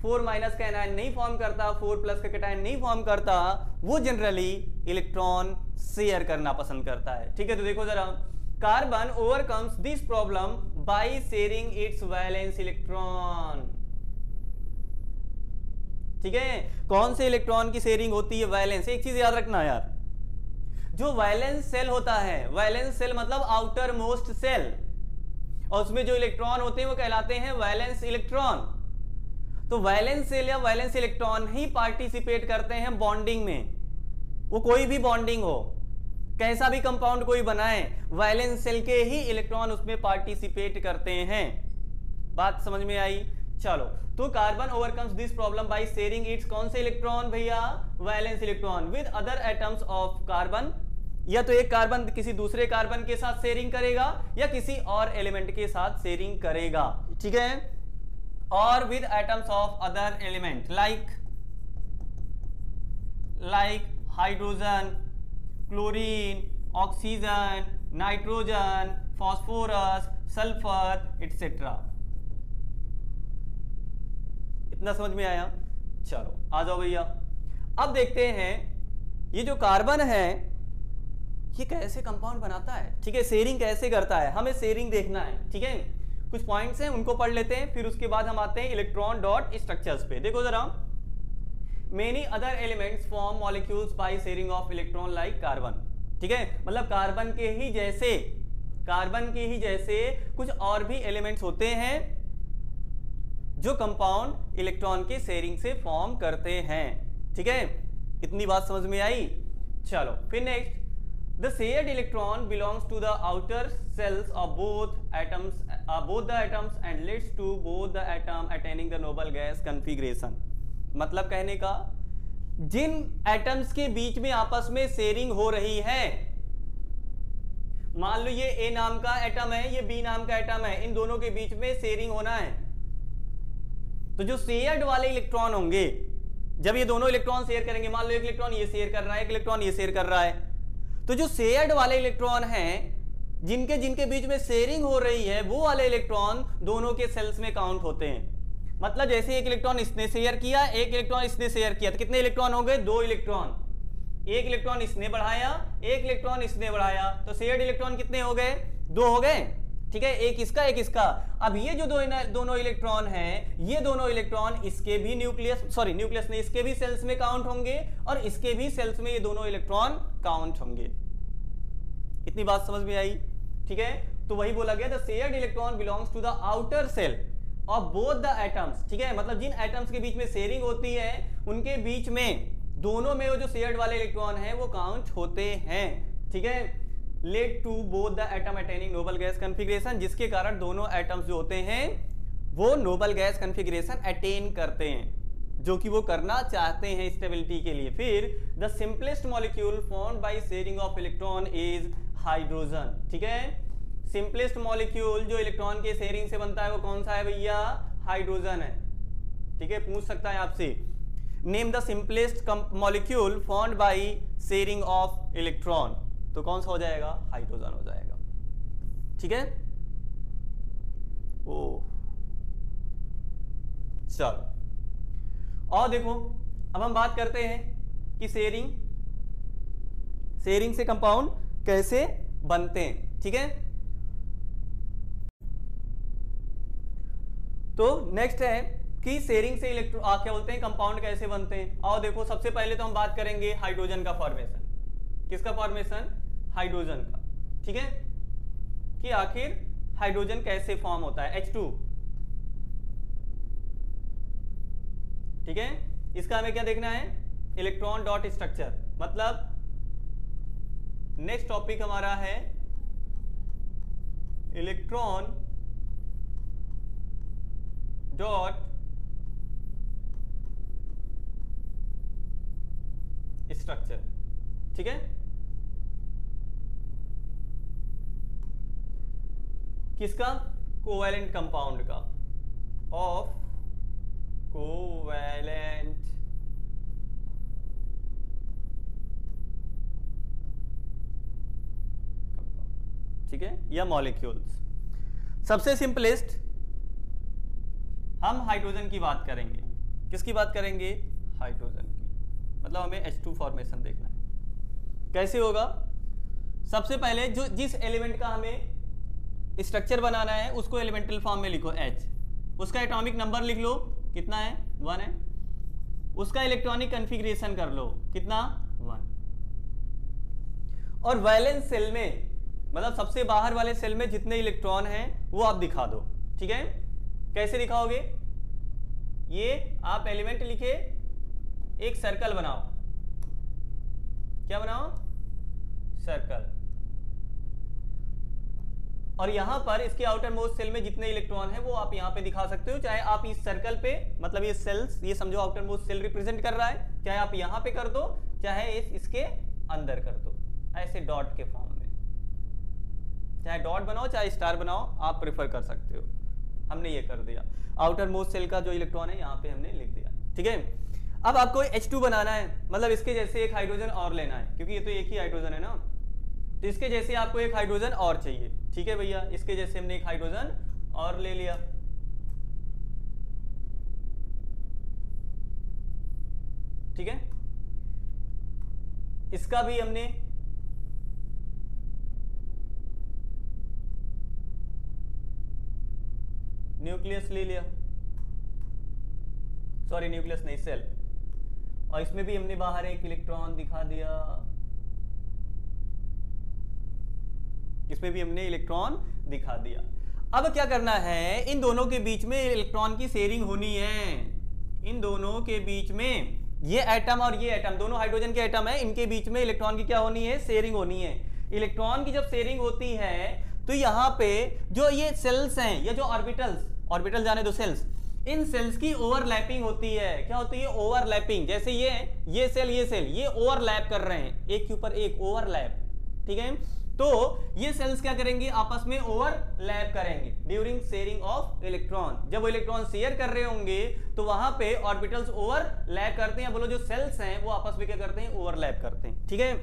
4- का एनायन नहीं फॉर्म करता, 4+ का कैटायन नहीं फॉर्म करता, वो जनरली इलेक्ट्रॉन शेयर करना पसंद करता है। ठीक है, तो देखो जरा, carbon overcomes this problem by sharing it's valence electron. ठीक है, कौन से इलेक्ट्रॉन की शेयरिंग होती है? वैलेंस। एक चीज याद रखना यार, जो वैलेंस सेल होता है, वैलेंस सेल मतलब आउटर मोस्ट सेल, और उसमें जो इलेक्ट्रॉन होते हैं वो कहलाते हैं वैलेंस इलेक्ट्रॉन। तो वैलेंस सेल या वैलेंस इलेक्ट्रॉन ही पार्टिसिपेट करते हैं बॉन्डिंग में। वो कोई भी बॉन्डिंग हो, कैसा भी कंपाउंड कोई बनाए, वैलेंस सेल के ही इलेक्ट्रॉन उसमें पार्टिसिपेट करते हैं। बात समझ में आई? चलो, तो carbon overcomes this problem by sharing it's कौन से इलेक्ट्रॉन भैया? Valence electron with other atoms of carbon. या तो एक कार्बन किसी दूसरे कार्बन के साथ शेयरिंग करेगा या किसी और एलिमेंट के साथ शेयरिंग करेगा। ठीक है, और with atoms of other element like hydrogen, chlorine, oxygen, nitrogen, phosphorus, sulphur etcetera. इतना समझ में आया? चलो आ जाओ भैया, अब देखते हैं ये जो कार्बन है ये कैसे कंपाउंड बनाता है। ठीक है, शेयरिंग कैसे करता है, हमें शेयरिंग देखना है। ठीक है, कुछ पॉइंट्स हैं उनको पढ़ लेते हैं, फिर उसके बाद हम आते हैं इलेक्ट्रॉन डॉट स्ट्रक्चर्स पे। देखो जरा, many other elements form molecules bye sharing of electron like carbon. ठीक है, मतलब कार्बन के ही जैसे कुछ और भी एलिमेंट्स होते हैं जो कंपाउंड इलेक्ट्रॉन के शेयरिंग से फॉर्म करते हैं। ठीक है, इतनी बात समझ में आई? चलो फिर next, the shared electron belongs to the outer shells of both the atoms and leads to both the atom attaining the noble gas configuration. मतलब कहने का, जिन एटम्स के बीच में आपस में शेयरिंग हो रही है, मान लो ये ए नाम का एटम है, ये बी नाम का एटम है, इन दोनों के बीच में शेयरिंग होना है। तो जो शेयर्ड वाले इलेक्ट्रॉन होंगे, जब ये दोनों इलेक्ट्रॉन शेयर करेंगे, मान लो एक इलेक्ट्रॉन ये शेयर कर रहा है, एक इलेक्ट्रॉन ये शेयर कर रहा है, तो जो शेयर्ड वाले इलेक्ट्रॉन हैं, जिनके बीच में शेयरिंग हो रही है, वो वाले इलेक्ट्रॉन दोनों के सेल्स में काउंट होते हैं। मतलब जैसे एक इलेक्ट्रॉन इसने शेयर किया, एक इलेक्ट्रॉन इसने शेयर किया, तो कितने इलेक्ट्रॉन हो गए? 2 इलेक्ट्रॉन। एक इलेक्ट्रॉन इसने बढ़ाया, एक इलेक्ट्रॉन इसने बढ़ाया, तो शेयर्ड इलेक्ट्रॉन कितने हो गए? 2 हो गए। ठीक है, एक इसका एक इसका। अब ये जो दोनों इलेक्ट्रॉन हैं, ये दोनों इलेक्ट्रॉन इसके भी न्यूक्लियस नहीं, इसके भी सेल्स में काउंट होंगे और इसके भी सेल्स में ये दोनों इलेक्ट्रॉन काउंट होंगे। इतनी बात समझ में आई? ठीक है, तो वही बोला गया, the shared electron belongs to the outer shell of both the atoms. ठीक है, मतलब जिन एटम्स के बीच में शेयरिंग होती है, उनके बीच में दोनों में वो जो शेयर्ड वाले इलेक्ट्रॉन हैं वो काउंट होते हैं। ठीक है, led to both the atom attaining noble gas configuration, जिसके कारण दोनों एटम्स जो होते हैं वो नोबल गैस कॉन्फ़िगरेशन अटेन करते हैं, जो कि वो करना चाहते हैं स्टेबिलिटी के लिए। फिर the simplest molecule formed by sharing of electron is hydrogen. ठीक है, सिंपलेस्ट मॉलिक्यूल जो इलेक्ट्रॉन के शेयरिंग से बनता है वो कौन सा है भैया? हाइड्रोजन है। ठीक है, पूछ सकता है आपसे, name the simplest molecule formed by sharing of electron, तो कौन सा हो जाएगा? हाइड्रोजन हो जाएगा। ठीक है, ओ चलो और देखो, अब हम बात करते हैं कि शेयरिंग से कंपाउंड कैसे बनते हैं। ठीक है, तो नेक्स्ट है कि शेयरिंग से क्या बोलते हैं, कंपाउंड कैसे बनते हैं। और देखो, सबसे पहले तो हम बात करेंगे हाइड्रोजन का फॉर्मेशन। किसका फॉर्मेशन? हाइड्रोजन का। ठीक है, कि आखिर हाइड्रोजन कैसे फॉर्म होता है, H2। ठीक है, इसका हमें क्या देखना है? Electron dot structure. मतलब नेक्स्ट टॉपिक हमारा है इलेक्ट्रॉन डॉट स्ट्रक्चर। ठीक है, किसका? कोवैलेंट कंपाउंड का, ऑफ कोवैलेंट कंपाउंड। ठीक है, या मॉलिक्यूल्स। सबसे सिंपलेस्ट हम हाइड्रोजन की बात करेंगे। किसकी बात करेंगे? हाइड्रोजन की। मतलब हमें H2 फॉर्मेशन देखना है। कैसे होगा? सबसे पहले जो जिस एलिमेंट का हमें स्ट्रक्चर बनाना है उसको एलिमेंटल फॉर्म में लिखो H, उसका एटॉमिक नंबर लिख लो कितना है 1 है, उसका इलेक्ट्रॉनिक कॉन्फ़िगरेशन कर लो कितना 1, और वैलेंस सेल में मतलब सबसे बाहर वाले सेल में जितने इलेक्ट्रॉन हैं वो आप दिखा दो। ठीक है, कैसे दिखाओगे? ये आप एलिमेंट लिखे, एक सर्कल बनाओ, क्या बनाओ? सर्कल, और यहां पर इसके आउटर मोस्ट सेल में जितने इलेक्ट्रॉन हैं वो आप यहां पे दिखा सकते हो, चाहे आप इस सर्कल पे, मतलब ये सेल्स, ये समझो आउटर मोस्ट सेल रिप्रेजेंट कर रहा है, चाहे आप यहां पे कर दो चाहे इसके अंदर कर दो, ऐसे डॉट के फॉर्म में, चाहे डॉट बनाओ चाहे स्टार बनाओ, आप प्रेफर कर सकते हो। हमने ये कर दिया, आउटर मोस्ट सेल का जो इलेक्ट्रॉन है यहाँ पे हमने लिख दिया। ठीक है, अब आपको H2 बनाना है, मतलब इसके जैसे एक हाइड्रोजन और लेना है, क्योंकि ये तो एक ही हाइड्रोजन है ना, तो इसके जैसे आपको एक हाइड्रोजन और चाहिए। ठीक है भैया, इसके जैसे हमने एक हाइड्रोजन और ले लिया। ठीक है, इसका भी हमने न्यूक्लियस ले लिया, सॉरी न्यूक्लियस नहीं, सेल, और इसमें भी हमने बाहर एक इलेक्ट्रॉन दिखा दिया, इसमें भी हमने इलेक्ट्रॉन दिखा दिया। अब क्या करना है, इन दोनों के बीच में इलेक्ट्रॉन की शेयरिंग होनी है, इन दोनों के बीच में, ये एटम और ये एटम दोनों हाइड्रोजन के एटम है, इनके बीच में इलेक्ट्रॉन की क्या होनी है? शेयरिंग होनी है। इलेक्ट्रॉन की जब शेयरिंग होती है तो यहाँ पे जो ये सेल्स हैं या जो ऑर्बिटल्स, ऑर्बिटल जाने दो, सेल्स, इन सेल्स की ओवरलैपिंग होती है। क्या होती है? ओवरलैपिंग। जैसे ये सेल ये ओवरलैप कर रहे हैं, एक के ऊपर एक ओवरलैप। ठीक है, तो ये सेल्स क्या करेंगे? आपस में ओवरलैप करेंगे ड्यूरिंग शेयरिंग ऑफ इलेक्ट्रॉन। जब वो इलेक्ट्रॉन शेयर कर रहे होंगे तो वहां पे ऑर्बिटल्स ओवरलैप करते हैं, बोलो जो सेल्स हैं वो आपस में क्या करते हैं? ओवरलैप करते हैं। ठीक है,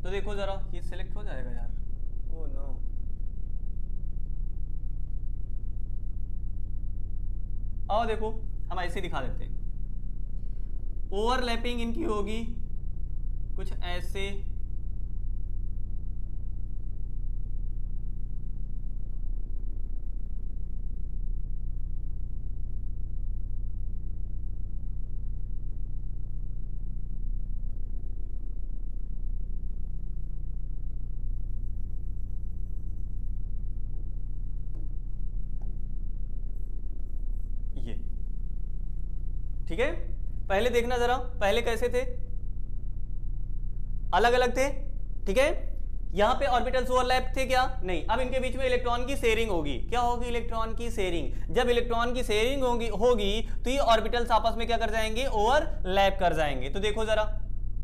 तो देखो जरा, ये सिलेक्ट हो जाएगा यार, ओह नो, आओ देखो हम ऐसे दिखा देते हैं। ओवरलैपिंग इनकी होगी कुछ ऐसे, ये। ठीक है, पहले देखना जरा, पहले कैसे थे? अलग अलग थे। ठीक है, यहां पे ऑर्बिटल्स ओवरलैप थे क्या? नहीं। अब इनके बीच में इलेक्ट्रॉन की शेयरिंग होगी। क्या होगी? इलेक्ट्रॉन की शेयरिंग। जब इलेक्ट्रॉन की शेयरिंग होगी तो ये ऑर्बिटल्स आपस में क्या कर जाएंगे? ओवरलैप कर जाएंगे। तो देखो जरा,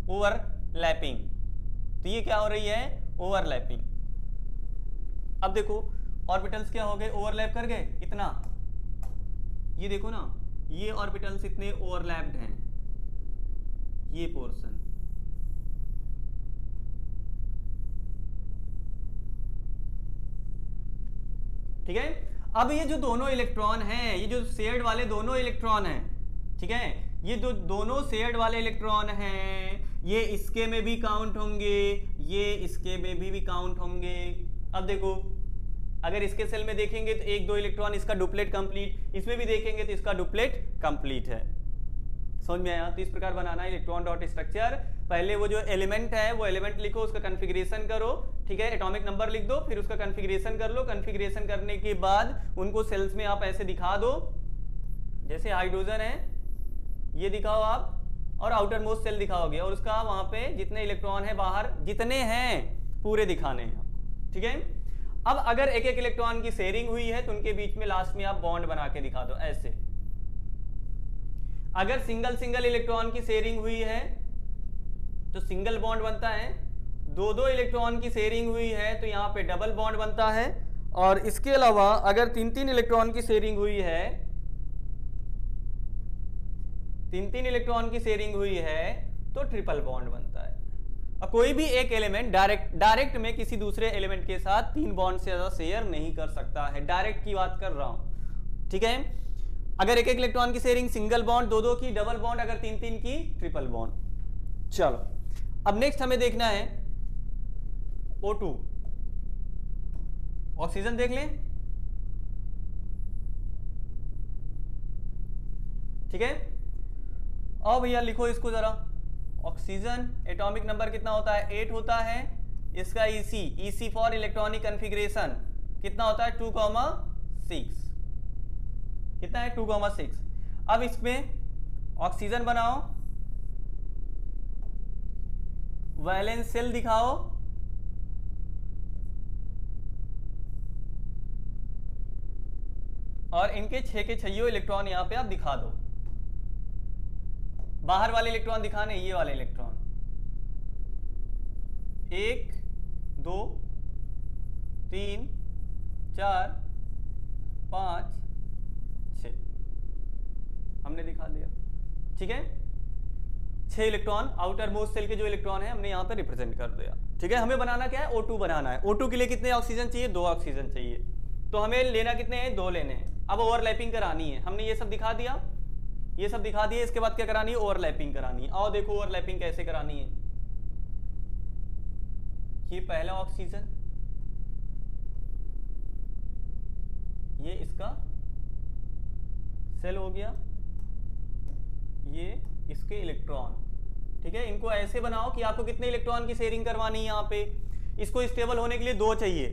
ओवरलैपिंग, तो ये क्या हो रही है? ओवरलैपिंग। अब देखो ऑर्बिटल्स क्या हो गए? ओवरलैप कर गए इतना, ये देखो ना, ये ऑर्बिटल्स इतने ओवरलैप्ड हैं, ये पोर्शन। ठीक है, अब ये जो दोनों इलेक्ट्रॉन हैं, ये जो शेयर्ड वाले दोनों इलेक्ट्रॉन हैं, ठीक है, ये जो दोनों शेयर्ड वाले इलेक्ट्रॉन हैं, ये इसके में भी काउंट होंगे, ये इसके में भी काउंट होंगे। अब देखो, अगर इसके सेल में देखेंगे तो 1 2 इलेक्ट्रॉन, इसका डुप्लेट कंप्लीट, इसमें भी देखेंगे तो इसका डुप्लेट कंप्लीट है। समझ में आया? तो इस प्रकार बनाना है इलेक्ट्रॉन डॉट स्ट्रक्चर। पहले वो जो एलिमेंट है वो एलिमेंट लिखो, उसका कॉन्फ़िगरेशन करो, ठीक है, एटॉमिक नंबर लिख दो, फिर उसका कॉन्फ़िगरेशन कर लो। कॉन्फ़िगरेशन करने के बाद उनको सेल्स में आप ऐसे दिखा दो, जैसे हाइड्रोजन है ये दिखाओ आप, और आउटर मोस्ट सेल दिखाओगे, और उसका वहां पे जितने इलेक्ट्रॉन है बाहर, जितने हैं पूरे दिखाने हैं आपको। ठीक है, अब अगर एक एक इलेक्ट्रॉन की शेयरिंग हुई है तो उनके बीच में लास्ट में आप बॉन्ड बना के दिखा दो ऐसे। अगर सिंगल सिंगल इलेक्ट्रॉन की शेयरिंग हुई है तो सिंगल बॉन्ड बनता है, 2 2 इलेक्ट्रॉन की शेयरिंग हुई है तो यहां पे डबल बॉन्ड बनता है, और इसके अलावा अगर 3 3 इलेक्ट्रॉन की शेयरिंग हुई है, 3 3 इलेक्ट्रॉन की शेयरिंग हुई है तो ट्रिपल बॉन्ड बनता है। और कोई भी एक एलिमेंट डायरेक्ट में किसी दूसरे एलिमेंट के साथ 3 बॉन्ड से ज्यादा शेयर नहीं कर सकता है। डायरेक्ट की बात कर रहा हूं। ठीक है, अगर एक एक इलेक्ट्रॉन की शेयरिंग सिंगल बॉन्ड, 2 2 की डबल बॉन्ड, अगर 3 3 की ट्रिपल बॉन्ड। चलो अब नेक्स्ट हमें देखना है O2, ऑक्सीजन देख लें, ठीक है। अब भैया लिखो इसको जरा, ऑक्सीजन एटॉमिक नंबर कितना होता है, 8 होता है। इसका ईसी फॉर इलेक्ट्रॉनिक कन्फिग्रेशन कितना होता है, 2,6, कितना है 2,6। अब इसमें ऑक्सीजन बनाओ, वैलेंस शेल दिखाओ, और इनके 6 के 6 इलेक्ट्रॉन यहां पे आप दिखा दो। बाहर वाले इलेक्ट्रॉन दिखाने, ये वाले इलेक्ट्रॉन 1 2 3 4 5 6 हमने दिखा दिया, ठीक है। 6 इलेक्ट्रॉन आउटर मोस्ट सेल के जो इलेक्ट्रॉन है हमने यहां पे रिप्रेजेंट कर दिया, ठीक है। हमें बनाना क्या है, O2 बनाना है। O2 के लिए कितने ऑक्सीजन चाहिए, 2 ऑक्सीजन चाहिए, तो हमें लेना कितने हैं, 2 लेने हैं। अब ओवरलैपिंग करानी है, हमने ये सब दिखा दिया, ये सब दिखा दिया। इसके बाद क्या करानी है, ओवरलैपिंग करानी है। आओ देखो ओवरलैपिंग कैसे करानी है। ये पहला ऑक्सीजन, ये इसका सेल हो गया, ये इसके इलेक्ट्रॉन, ठीक है। इनको ऐसे बनाओ कि आपको कितने इलेक्ट्रॉन की शेयरिंग करवानी है। यहाँ पे इसको स्टेबल होने के लिए 2 चाहिए,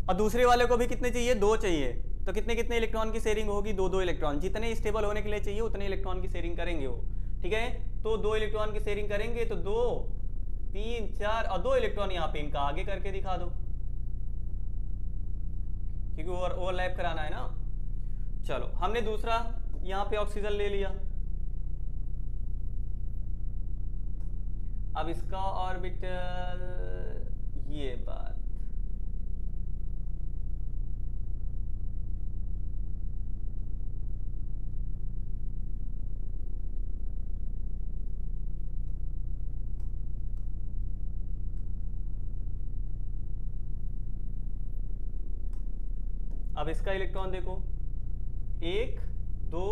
और दूसरे वाले को भी कितने चाहिए, 2 चाहिए। तो कितने कितने इलेक्ट्रॉन की शेयरिंग होगी, 2 इलेक्ट्रॉन। जितने स्टेबल होने के लिए चाहिए उतने इलेक्ट्रॉन की शेयरिंग करेंगे वो, ठीक है। तो 2 इलेक्ट्रॉन की शेयरिंग करेंगे, तो 2 3 4 और 2 इलेक्ट्रॉन यहाँ पे इनका आगे करके दिखा दो, क्योंकि ओवरलैप कराना है ना। चलो हमने दूसरा यहाँ पे ऑक्सीजन ले लिया। अब इसका ऑर्बिटल, ये बात, अब इसका इलेक्ट्रॉन देखो, 1 2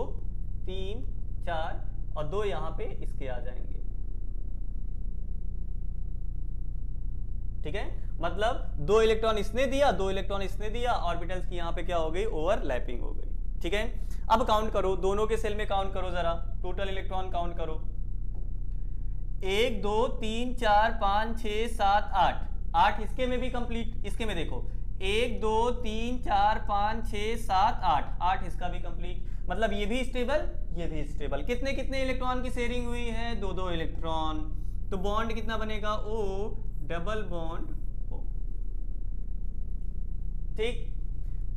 3 4 और 2 यहां पे इसके आ जाएंगे, ठीक है। मतलब 2 इलेक्ट्रॉन इसने दिया, 2 इलेक्ट्रॉन इसने दिया, ऑर्बिटल्स की यहां पे क्या हो गई, ओवरलैपिंग हो गई, ठीक है। अब काउंट करो, दोनों के सेल में काउंट करो जरा, टोटल इलेक्ट्रॉन काउंट करो। 1 2 3 4 5 6 7 8, 8 इसके में भी कंप्लीट। इसके में देखो 1 2 3 4 5 6 7 8, 8 इसका भी कंप्लीट। मतलब ये भी स्टेबल, ये भी स्टेबल। कितने कितने इलेक्ट्रॉन की शेयरिंग हुई है, 2 इलेक्ट्रॉन। तो बॉन्ड कितना बनेगा, O डबल बॉन्ड O, ठीक।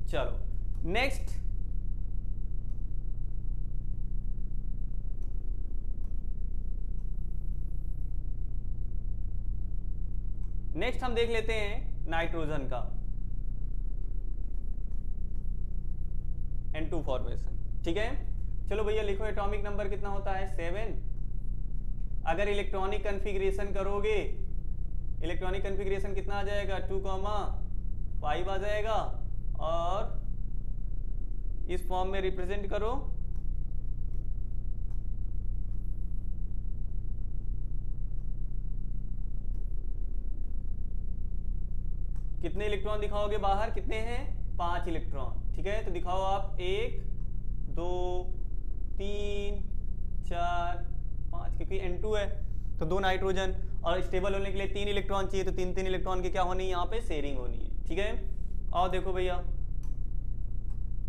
चलो नेक्स्ट, हम देख लेते हैं नाइट्रोजन का N2 फॉर्मेशन, ठीक है। चलो भैया लिखो, एटॉमिक नंबर कितना होता है, 7। अगर इलेक्ट्रॉनिक कन्फिग्रेशन करोगे, इलेक्ट्रॉनिक कन्फिग्रेशन कितना आ जाएगा, 2,5 आ जाएगा। और इस फॉर्म में रिप्रेजेंट करो, कितने इलेक्ट्रॉन दिखाओगे बाहर, कितने हैं, 5 इलेक्ट्रॉन, ठीक है। तो दिखाओ आप 1 2 3 4 5, क्योंकि N2 है तो 2 नाइट्रोजन, और स्टेबल होने के लिए 3 इलेक्ट्रॉन चाहिए, तो 3 इलेक्ट्रॉन की क्या होनी है, यहाँ पे शेयरिंग होनी है, ठीक है। और देखो भैया,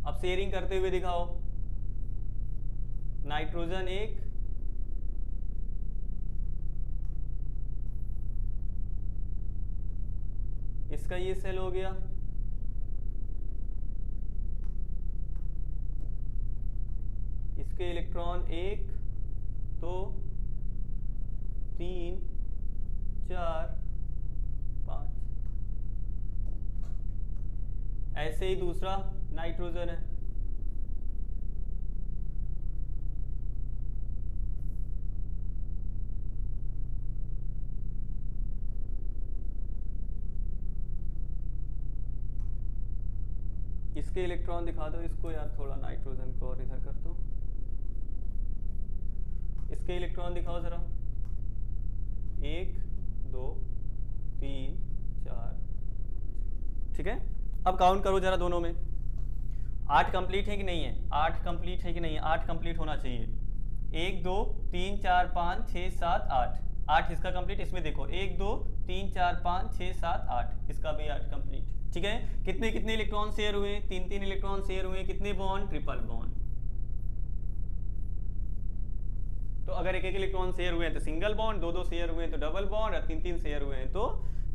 अब शेयरिंग करते हुए दिखाओ, नाइट्रोजन 1, इसका ये सेल हो गया, इसके इलेक्ट्रॉन 1 2 3 4 5, ऐसे ही दूसरा नाइट्रोजन है, इसके इलेक्ट्रॉन दिखा दो। इसको यार थोड़ा नाइट्रोजन को और इधर कर दो, इसके इलेक्ट्रॉन दिखाओ जरा, 1 2 3 4, ठीक है। अब काउंट करो जरा दोनों में, 8 कंप्लीट है कि नहीं है, 8 कंप्लीट है कि नहीं है, 8 कंप्लीट होना चाहिए। 1 2 3 4 5 6 7 8, 8 इसका कंप्लीट। इसमें देखो 1 2 3 4 5 6 7 8, इसका भी 8 कंप्लीट, ठीक है। कितने कितने इलेक्ट्रॉन शेयर हुए, 3 इलेक्ट्रॉन शेयर हुए। कितने बॉन्ड, ट्रिपल बॉन्ड। तो अगर एक इलेक्ट्रॉन शेयर हुए हैं तो सिंगल बॉन्ड, 2 शेयर हुए हैं तो डबल बॉन्ड, और 3 शेयर हुए हैं तो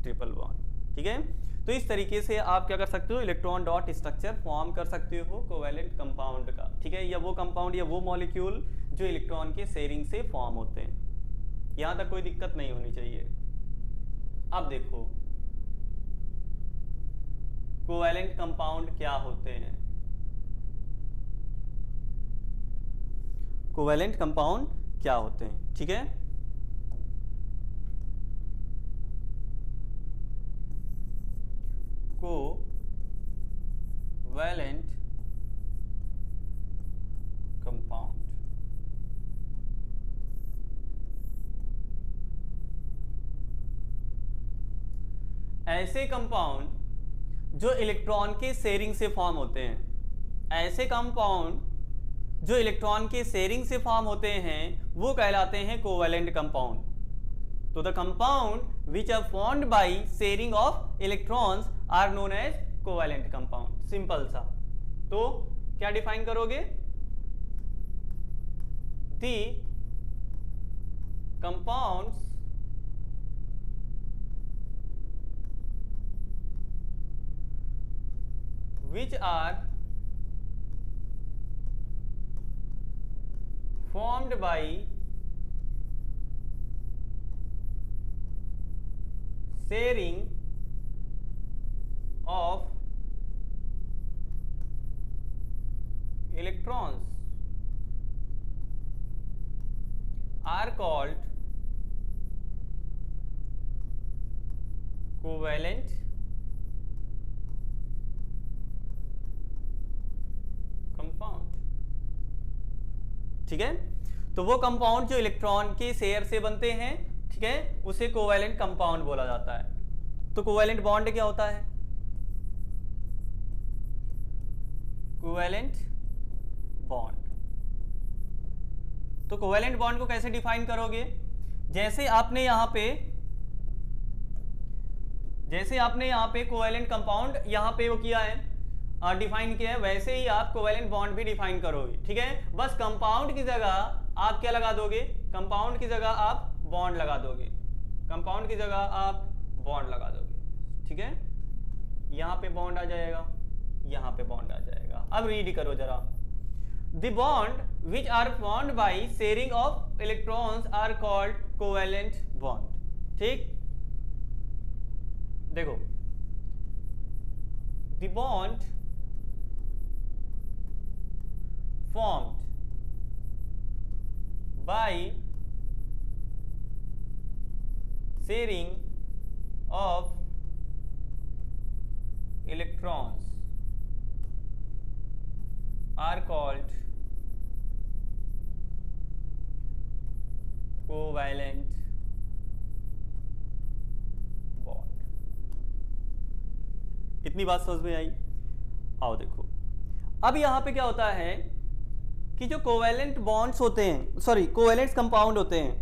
ट्रिपल बॉन्ड, ठीक है। तो इस तरीके से आप क्या कर सकते हो, इलेक्ट्रॉन डॉट स्ट्रक्चर फॉर्म कर सकते हो कोवैलेंट कंपाउंड का, ठीक है, या वो कंपाउंड या वो मॉलिक्यूल जो इलेक्ट्रॉन के शेयरिंग से फॉर्म होते हैं। यहां तक कोई दिक्कत नहीं होनी चाहिए। अब देखो कोवैलेंट कंपाउंड क्या होते हैं। कोवैलेंट कंपाउंड क्या होते हैं, ठीक है। कोवैलेंट कंपाउंड ऐसे कंपाउंड जो इलेक्ट्रॉन के शेयरिंग से फॉर्म होते हैं, ऐसे कंपाउंड जो इलेक्ट्रॉन के शेयरिंग से फॉर्म होते हैं वो कहलाते हैं कोवैलेंट कंपाउंड। तो the compound which are formed by sharing of electrons are known as covalent compound. Simple सा। तो क्या डिफाइन करोगे, the compounds which are formed by sharing of electrons are called covalent compound, ठीक है। तो वो compound जो इलेक्ट्रॉन के शेयर से बनते हैं, ठीक है, उसे कोवैलेंट कंपाउंड बोला जाता है। तो कोवैलेंट बॉन्ड क्या होता है, कोवैलेंट बॉन्ड। तो कोवैलेंट बॉन्ड को कैसे डिफाइन करोगे, जैसे आपने यहां पे कोवैलेंट कंपाउंड यहां पे वो किया है, डिफाइन किया है, वैसे ही आप कोवैलेंट बॉन्ड भी डिफाइन करोगे, ठीक है। बस कंपाउंड की जगह आप क्या लगा दोगे, कंपाउंड की जगह आप बॉन्ड लगा दोगे, कंपाउंड की जगह आप बॉन्ड लगा दोगे, ठीक है। यहां पे बॉन्ड आ जाएगा, यहां पे बॉन्ड आ जाएगा। अब रीड करो जरा, the bond which are formed by sharing of electrons are called covalent bond, ठीक। देखो, the bond formed by sharing of electrons are called covalent bond। इतनी बात समझ में आई। आओ देखो, अब यहां पे क्या होता है कि जो कोवैलेंट बॉन्ड्स होते हैं, सॉरी कोवैलेंट कंपाउंड होते हैं,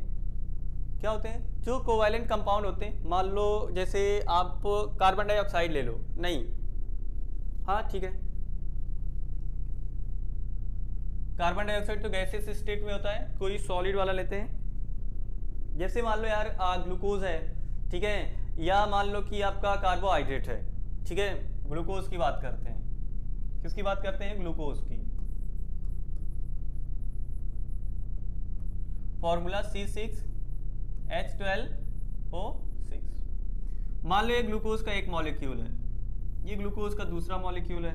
क्या होते हैं, जो कोवैलेंट कंपाउंड होते हैं, मान लो जैसे आप कार्बन डाइऑक्साइड ले लो, नहीं, हाँ ठीक है, कार्बन डाइऑक्साइड तो गैसियस स्टेट में होता है, कोई सॉलिड वाला लेते हैं, जैसे मान लो यार ग्लूकोज है, ठीक है, या मान लो कि आपका कार्बोहाइड्रेट है, ठीक है, ग्लूकोज की बात करते हैं, किसकी बात करते हैं, ग्लूकोज की। Formula C6H12O6। मान लो ये ग्लूकोज का एक मॉलिक्यूल है, ये ग्लूकोज का दूसरा मॉलिक्यूल है,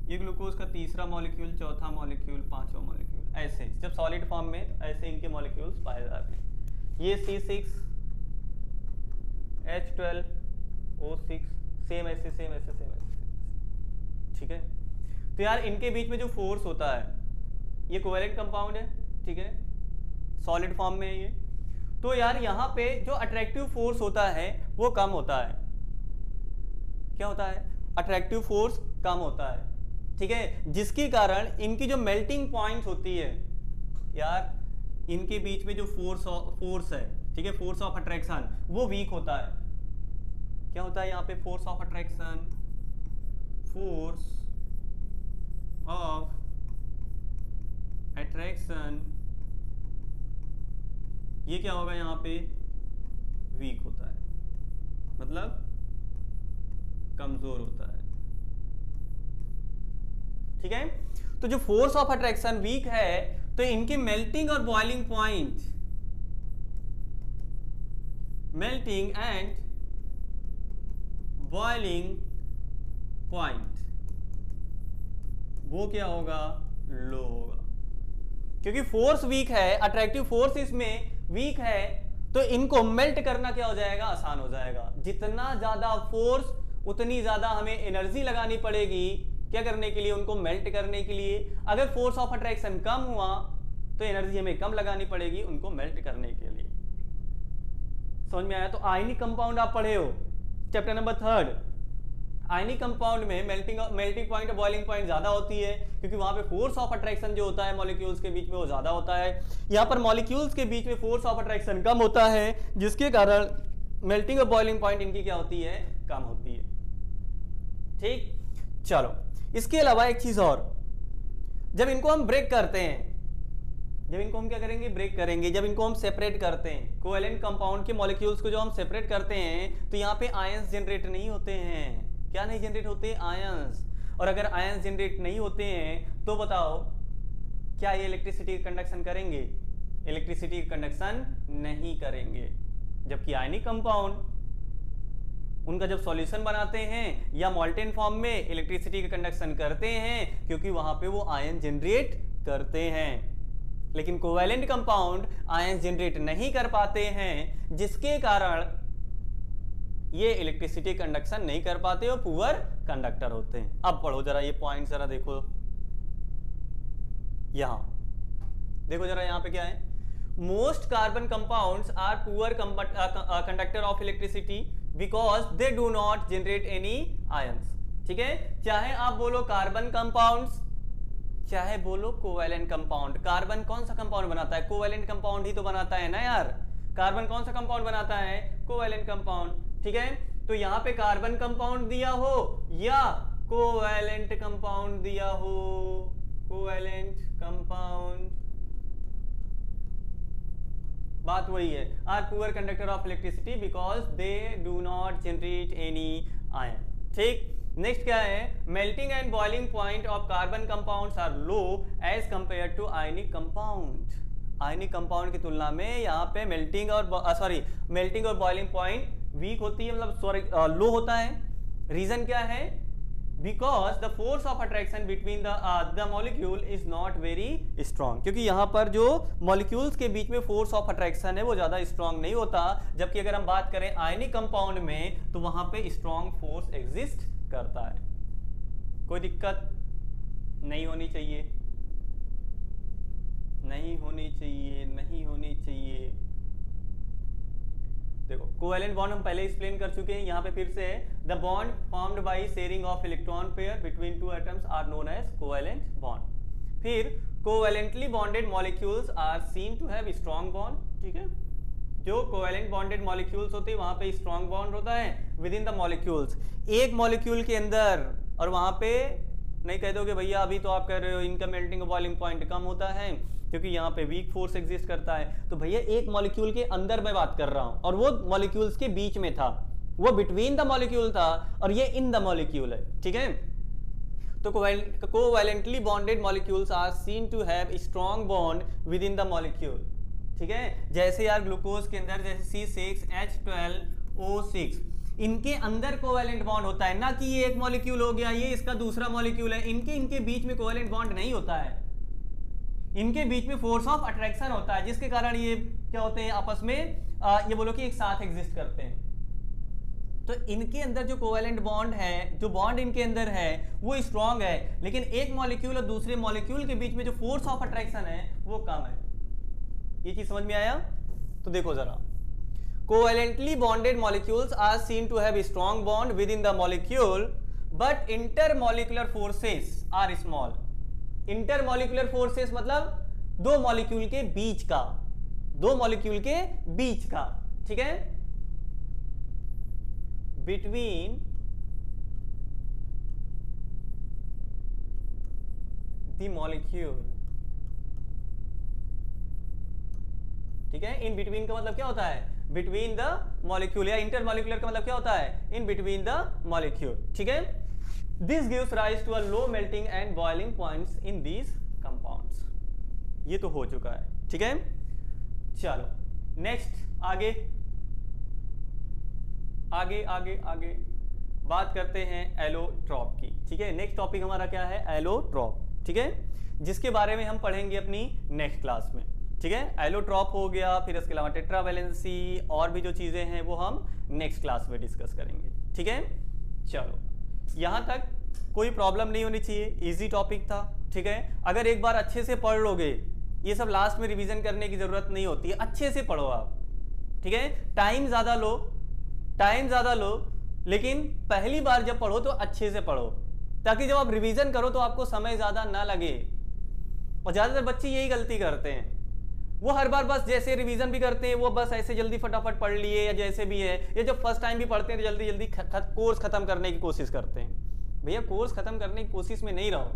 ये ग्लूकोज का तीसरा मॉलिक्यूल, चौथा मॉलिक्यूल, पांचवा मॉलिक्यूल, ऐसे जब सॉलिड फॉर्म में तो ऐसे इनके मॉलिक्यूल्स पाए जाते हैं। ये C6H12O6 सेम ऐसे, ठीक है। तो यार इनके बीच में जो फोर्स होता है, ये कोवैलेंट कंपाउंड है, ठीक है, सॉलिड फॉर्म में है ये, तो यार यहाँ पे जो अट्रैक्टिव फोर्स होता है वो कम होता है। क्या होता है? अट्रैक्टिव फोर्स कम होता है, ठीक है, जिसके कारण इनकी जो मेल्टिंग पॉइंट होती है यार, इनके बीच में जो फोर्स है, ठीक है, फोर्स ऑफ अट्रैक्शन, वो वीक होता है। क्या होता है यहाँ पे? Force of attraction, force of attraction, ये क्या होगा यहाँ पे? वीक होता है, मतलब कमजोर होता है, ठीक है। तो जो फोर्स ऑफ अट्रैक्शन वीक है तो इनकी मेल्टिंग और boiling point, melting and boiling point, वो क्या होगा? लो होगा, क्योंकि फोर्स वीक है, अट्रैक्टिव फोर्स इसमें वीक है, तो इनको मेल्ट करना क्या हो जाएगा? आसान हो जाएगा। जितना ज्यादा फोर्स उतनी ज्यादा हमें एनर्जी लगानी पड़ेगी, क्या करने के लिए? उनको मेल्ट करने के लिए। अगर फोर्स ऑफ अट्रैक्शन कम हुआ तो एनर्जी हमें कम लगानी पड़ेगी उनको मेल्ट करने के लिए। समझ में आया? तो आयनिक कंपाउंड आप पढ़े हो चैप्टर नंबर 3। आयनिक कंपाउंड में मेल्टिंग पॉइंट और बॉइलिंग पॉइंट ज्यादा होती है, क्योंकि वहां पे फोर्स ऑफ अट्रैक्शन जो होता है मॉलिक्यूल्स के बीच में वो ज्यादा होता है। यहाँ पर मॉलिक्यूल्स के बीच में फोर्स ऑफ अट्रैक्शन कम होता है, जिसके कारण मेल्टिंग और बॉइलिंग पॉइंट इनकी क्या होती है? कम होती है, ठीक। चलो, इसके अलावा एक चीज और, जब इनको हम ब्रेक करते हैं, जब इनको हम क्या करेंगे? ब्रेक करेंगे। जब इनको हम सेपरेट करते हैं, कोवेलेंट कंपाउंड के मॉलिक्यूल्स को जो हम सेपरेट करते हैं, तो यहाँ पे आयंस जनरेट नहीं होते हैं। क्या नहीं जनरेट होते? आयंस। और अगर आयंस जनरेट नहीं होते हैं तो बताओ क्या ये इलेक्ट्रिसिटी कंडक्शन करेंगे? इलेक्ट्रिसिटी कंडक्शन नहीं करेंगे। जबकि आयनिक कंपाउंड, उनका जब सॉल्यूशन बनाते हैं या मॉल्टेन फॉर्म में, इलेक्ट्रिसिटी का कंडक्शन करते हैं, क्योंकि वहां पे वो आयन जनरेट करते हैं। लेकिन कोवैलेंट कंपाउंड आयन जनरेट नहीं कर पाते हैं, जिसके कारण ये इलेक्ट्रिसिटी कंडक्शन नहीं कर पाते और पुअर कंडक्टर होते हैं। अब पढ़ो जरा ये पॉइंट, जरा देखो यहां देखो जरा, यहां पे क्या है? Most carbon compounds are poor conductor of electricity because they do not generate any ions. ठीक है, चाहे आप बोलो कार्बन कंपाउंड्स, चाहे बोलो कोवैलेंट कंपाउंड। कार्बन कौन सा कंपाउंड बनाता है? कोवैलेंट कंपाउंड ही तो बनाता है ना यार। कार्बन कौन सा कंपाउंड बनाता है? Covalent compound. ठीक है, तो यहां पे कार्बन कंपाउंड दिया हो या कोवैलेंट कंपाउंड दिया हो, कोवैलेंट कंपाउंड, बात वही है, are poor conductor of electricity because they do not generate any ion. ठीक, नेक्स्ट क्या है? Melting and boiling point of carbon compounds are low as compare to ionic compound. Ionic compound की तुलना में यहाँ पे मेल्टिंग और बॉइलिंग पॉइंट वीक होती है, मतलब लो होता है। रीजन क्या है? Because the force of attraction between the molecule is not very strong, क्योंकि यहां पर जो मॉलिक्यूल्स के बीच में फोर्स ऑफ अट्रैक्शन है वो ज्यादा स्ट्रॉन्ग नहीं होता। जबकि अगर हम बात करें आयनिक कंपाउंड में तो वहां पे स्ट्रॉन्ग फोर्स एग्जिस्ट करता है। कोई दिक्कत नहीं होनी चाहिए, नहीं होनी चाहिए, नहीं होनी चाहिए। देखो, कोवैलेंट बॉन्ड हम पहले एक्सप्लेन कर चुके हैं, यहाँ पे फिर से the bond formed by sharing of electron pair between two atoms are known as covalent bond. फिर covalently bonded molecules are seen to have strong bond. ठीक है, जो कोवैलेंट बॉन्डेड मॉलिक्यूल्स होते हैं वहां पे स्ट्रॉन्ग बॉन्ड होता है विद इन द मॉलिक्यूल्स, एक मॉलिक्यूल के अंदर। और वहां पे नहीं कह दोगे भैया अभी तो आप कह रहे हो इनका मेल्टिंग बॉइलिंग पॉइंट कम होता है क्योंकि यहाँ पे वीक फोर्स एग्जिस्ट करता है। तो भैया एक मॉलिक्यूल के अंदर मैं बात कर रहा हूं और वो मॉलिक्यूल्स के बीच में था, वो बिटवीन द मॉलिक्यूल था और ये इन द मॉलिक्यूल है। ठीक है, तो covalently bonded molecules are seen to have strong bond within the molecule. ठीक है, जैसे यार ग्लूकोज के अंदर जैसे C6H12O6, इनके अंदर कोवैलेंट बॉन्ड होता है, ना कि ये एक मॉलिक्यूल हो गया ये इसका दूसरा मॉलिक्यूल है, इनके बीच में कोवैलेंट बॉन्ड नहीं होता है। इनके बीच में फोर्स ऑफ अट्रैक्शन होता है, जिसके कारण ये क्या होते हैं आपस में, ये बोलो कि एक साथ एग्जिस्ट करते हैं। तो इनके अंदर जो कोवैलेंट बॉन्ड है, जो बॉन्ड इनके अंदर है वो स्ट्रॉन्ग है, लेकिन एक मॉलिक्यूल और दूसरे मॉलिक्यूल के बीच में जो फोर्स ऑफ अट्रैक्शन है वो कम है। ये चीज समझ में आया? तो देखो जरा, covalently bonded molecules are seen to have strong bond within the molecule but intermolecular forces are small. Intermolecular forces मतलब दो मॉलिक्यूल के बीच का, दो मॉलिक्यूल के बीच का, ठीक है, बिटवीन द मॉलिक्यूल, ठीक है। इन बिटवीन का मतलब क्या होता है, बिटवीन द मॉलिक्यूल, या इंटरमॉलिक्यूलर का मतलब क्या होता है, इन बिटवीन द मॉलिक्यूल, ठीक है। This gives rise to a low melting and boiling points in these compounds. ये तो हो चुका है, ठीक है। चलो नेक्स्ट, आगे आगे आगे आगे बात करते हैं एलोट्रॉप की, ठीक है। नेक्स्ट टॉपिक हमारा क्या है, एलोट्रॉप, ठीक है, जिसके बारे में हम पढ़ेंगे अपनी नेक्स्ट क्लास में, ठीक है। एलोट्रॉप हो गया, फिर इसके अलावा टेट्रावैलेंसी और भी जो चीजें हैं वो हम नेक्स्ट क्लास में डिस्कस करेंगे, ठीक है। चलो यहां तक कोई प्रॉब्लम नहीं होनी चाहिए, इजी टॉपिक था, ठीक है। अगर एक बार अच्छे से पढ़ लोगे, ये सब लास्ट में रिवीजन करने की जरूरत नहीं होती है, अच्छे से पढ़ो आप, ठीक है। टाइम ज्यादा लो, टाइम ज्यादा लो, लेकिन पहली बार जब पढ़ो तो अच्छे से पढ़ो, ताकि जब आप रिवीजन करो तो आपको समय ज्यादा ना लगे। और ज्यादातर बच्चे यही गलती करते हैं, वो हर बार बस जैसे रिवीजन भी करते हैं, वो बस ऐसे जल्दी फटाफट पढ़ लिए या जैसे भी है, ये जब फर्स्ट टाइम भी पढ़ते हैं तो जल्दी जल्दी कोर्स खत्म करने की कोशिश करते हैं। भैया कोर्स खत्म करने की कोशिश में नहीं रहो,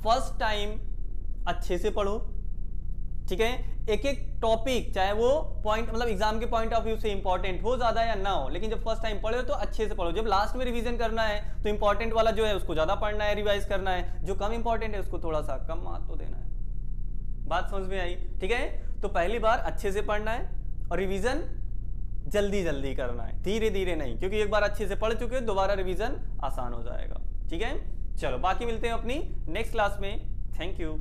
फर्स्ट टाइम अच्छे से पढ़ो, ठीक है। एक एक टॉपिक चाहे वो पॉइंट मतलब एग्जाम के पॉइंट ऑफ व्यू से इंपॉर्टेंट हो ज्यादा या ना हो, लेकिन जब फर्स्ट टाइम पढ़े तो अच्छे से पढ़ो। जब लास्ट में रिवीजन करना है तो इंपॉर्टेंट वाला जो है उसको ज्यादा पढ़ना है, रिवाइज करना है, जो कम इंपॉर्टेंट है उसको थोड़ा सा कम महत्व देना है। बात समझ में आई, ठीक है। तो पहली बार अच्छे से पढ़ना है और रिवीजन जल्दी जल्दी करना है, धीरे धीरे नहीं, क्योंकि एक बार अच्छे से पढ़ चुके दोबारा रिवीजन आसान हो जाएगा, ठीक है। चलो बाकी मिलते हैं अपनी नेक्स्ट क्लास में, थैंक यू।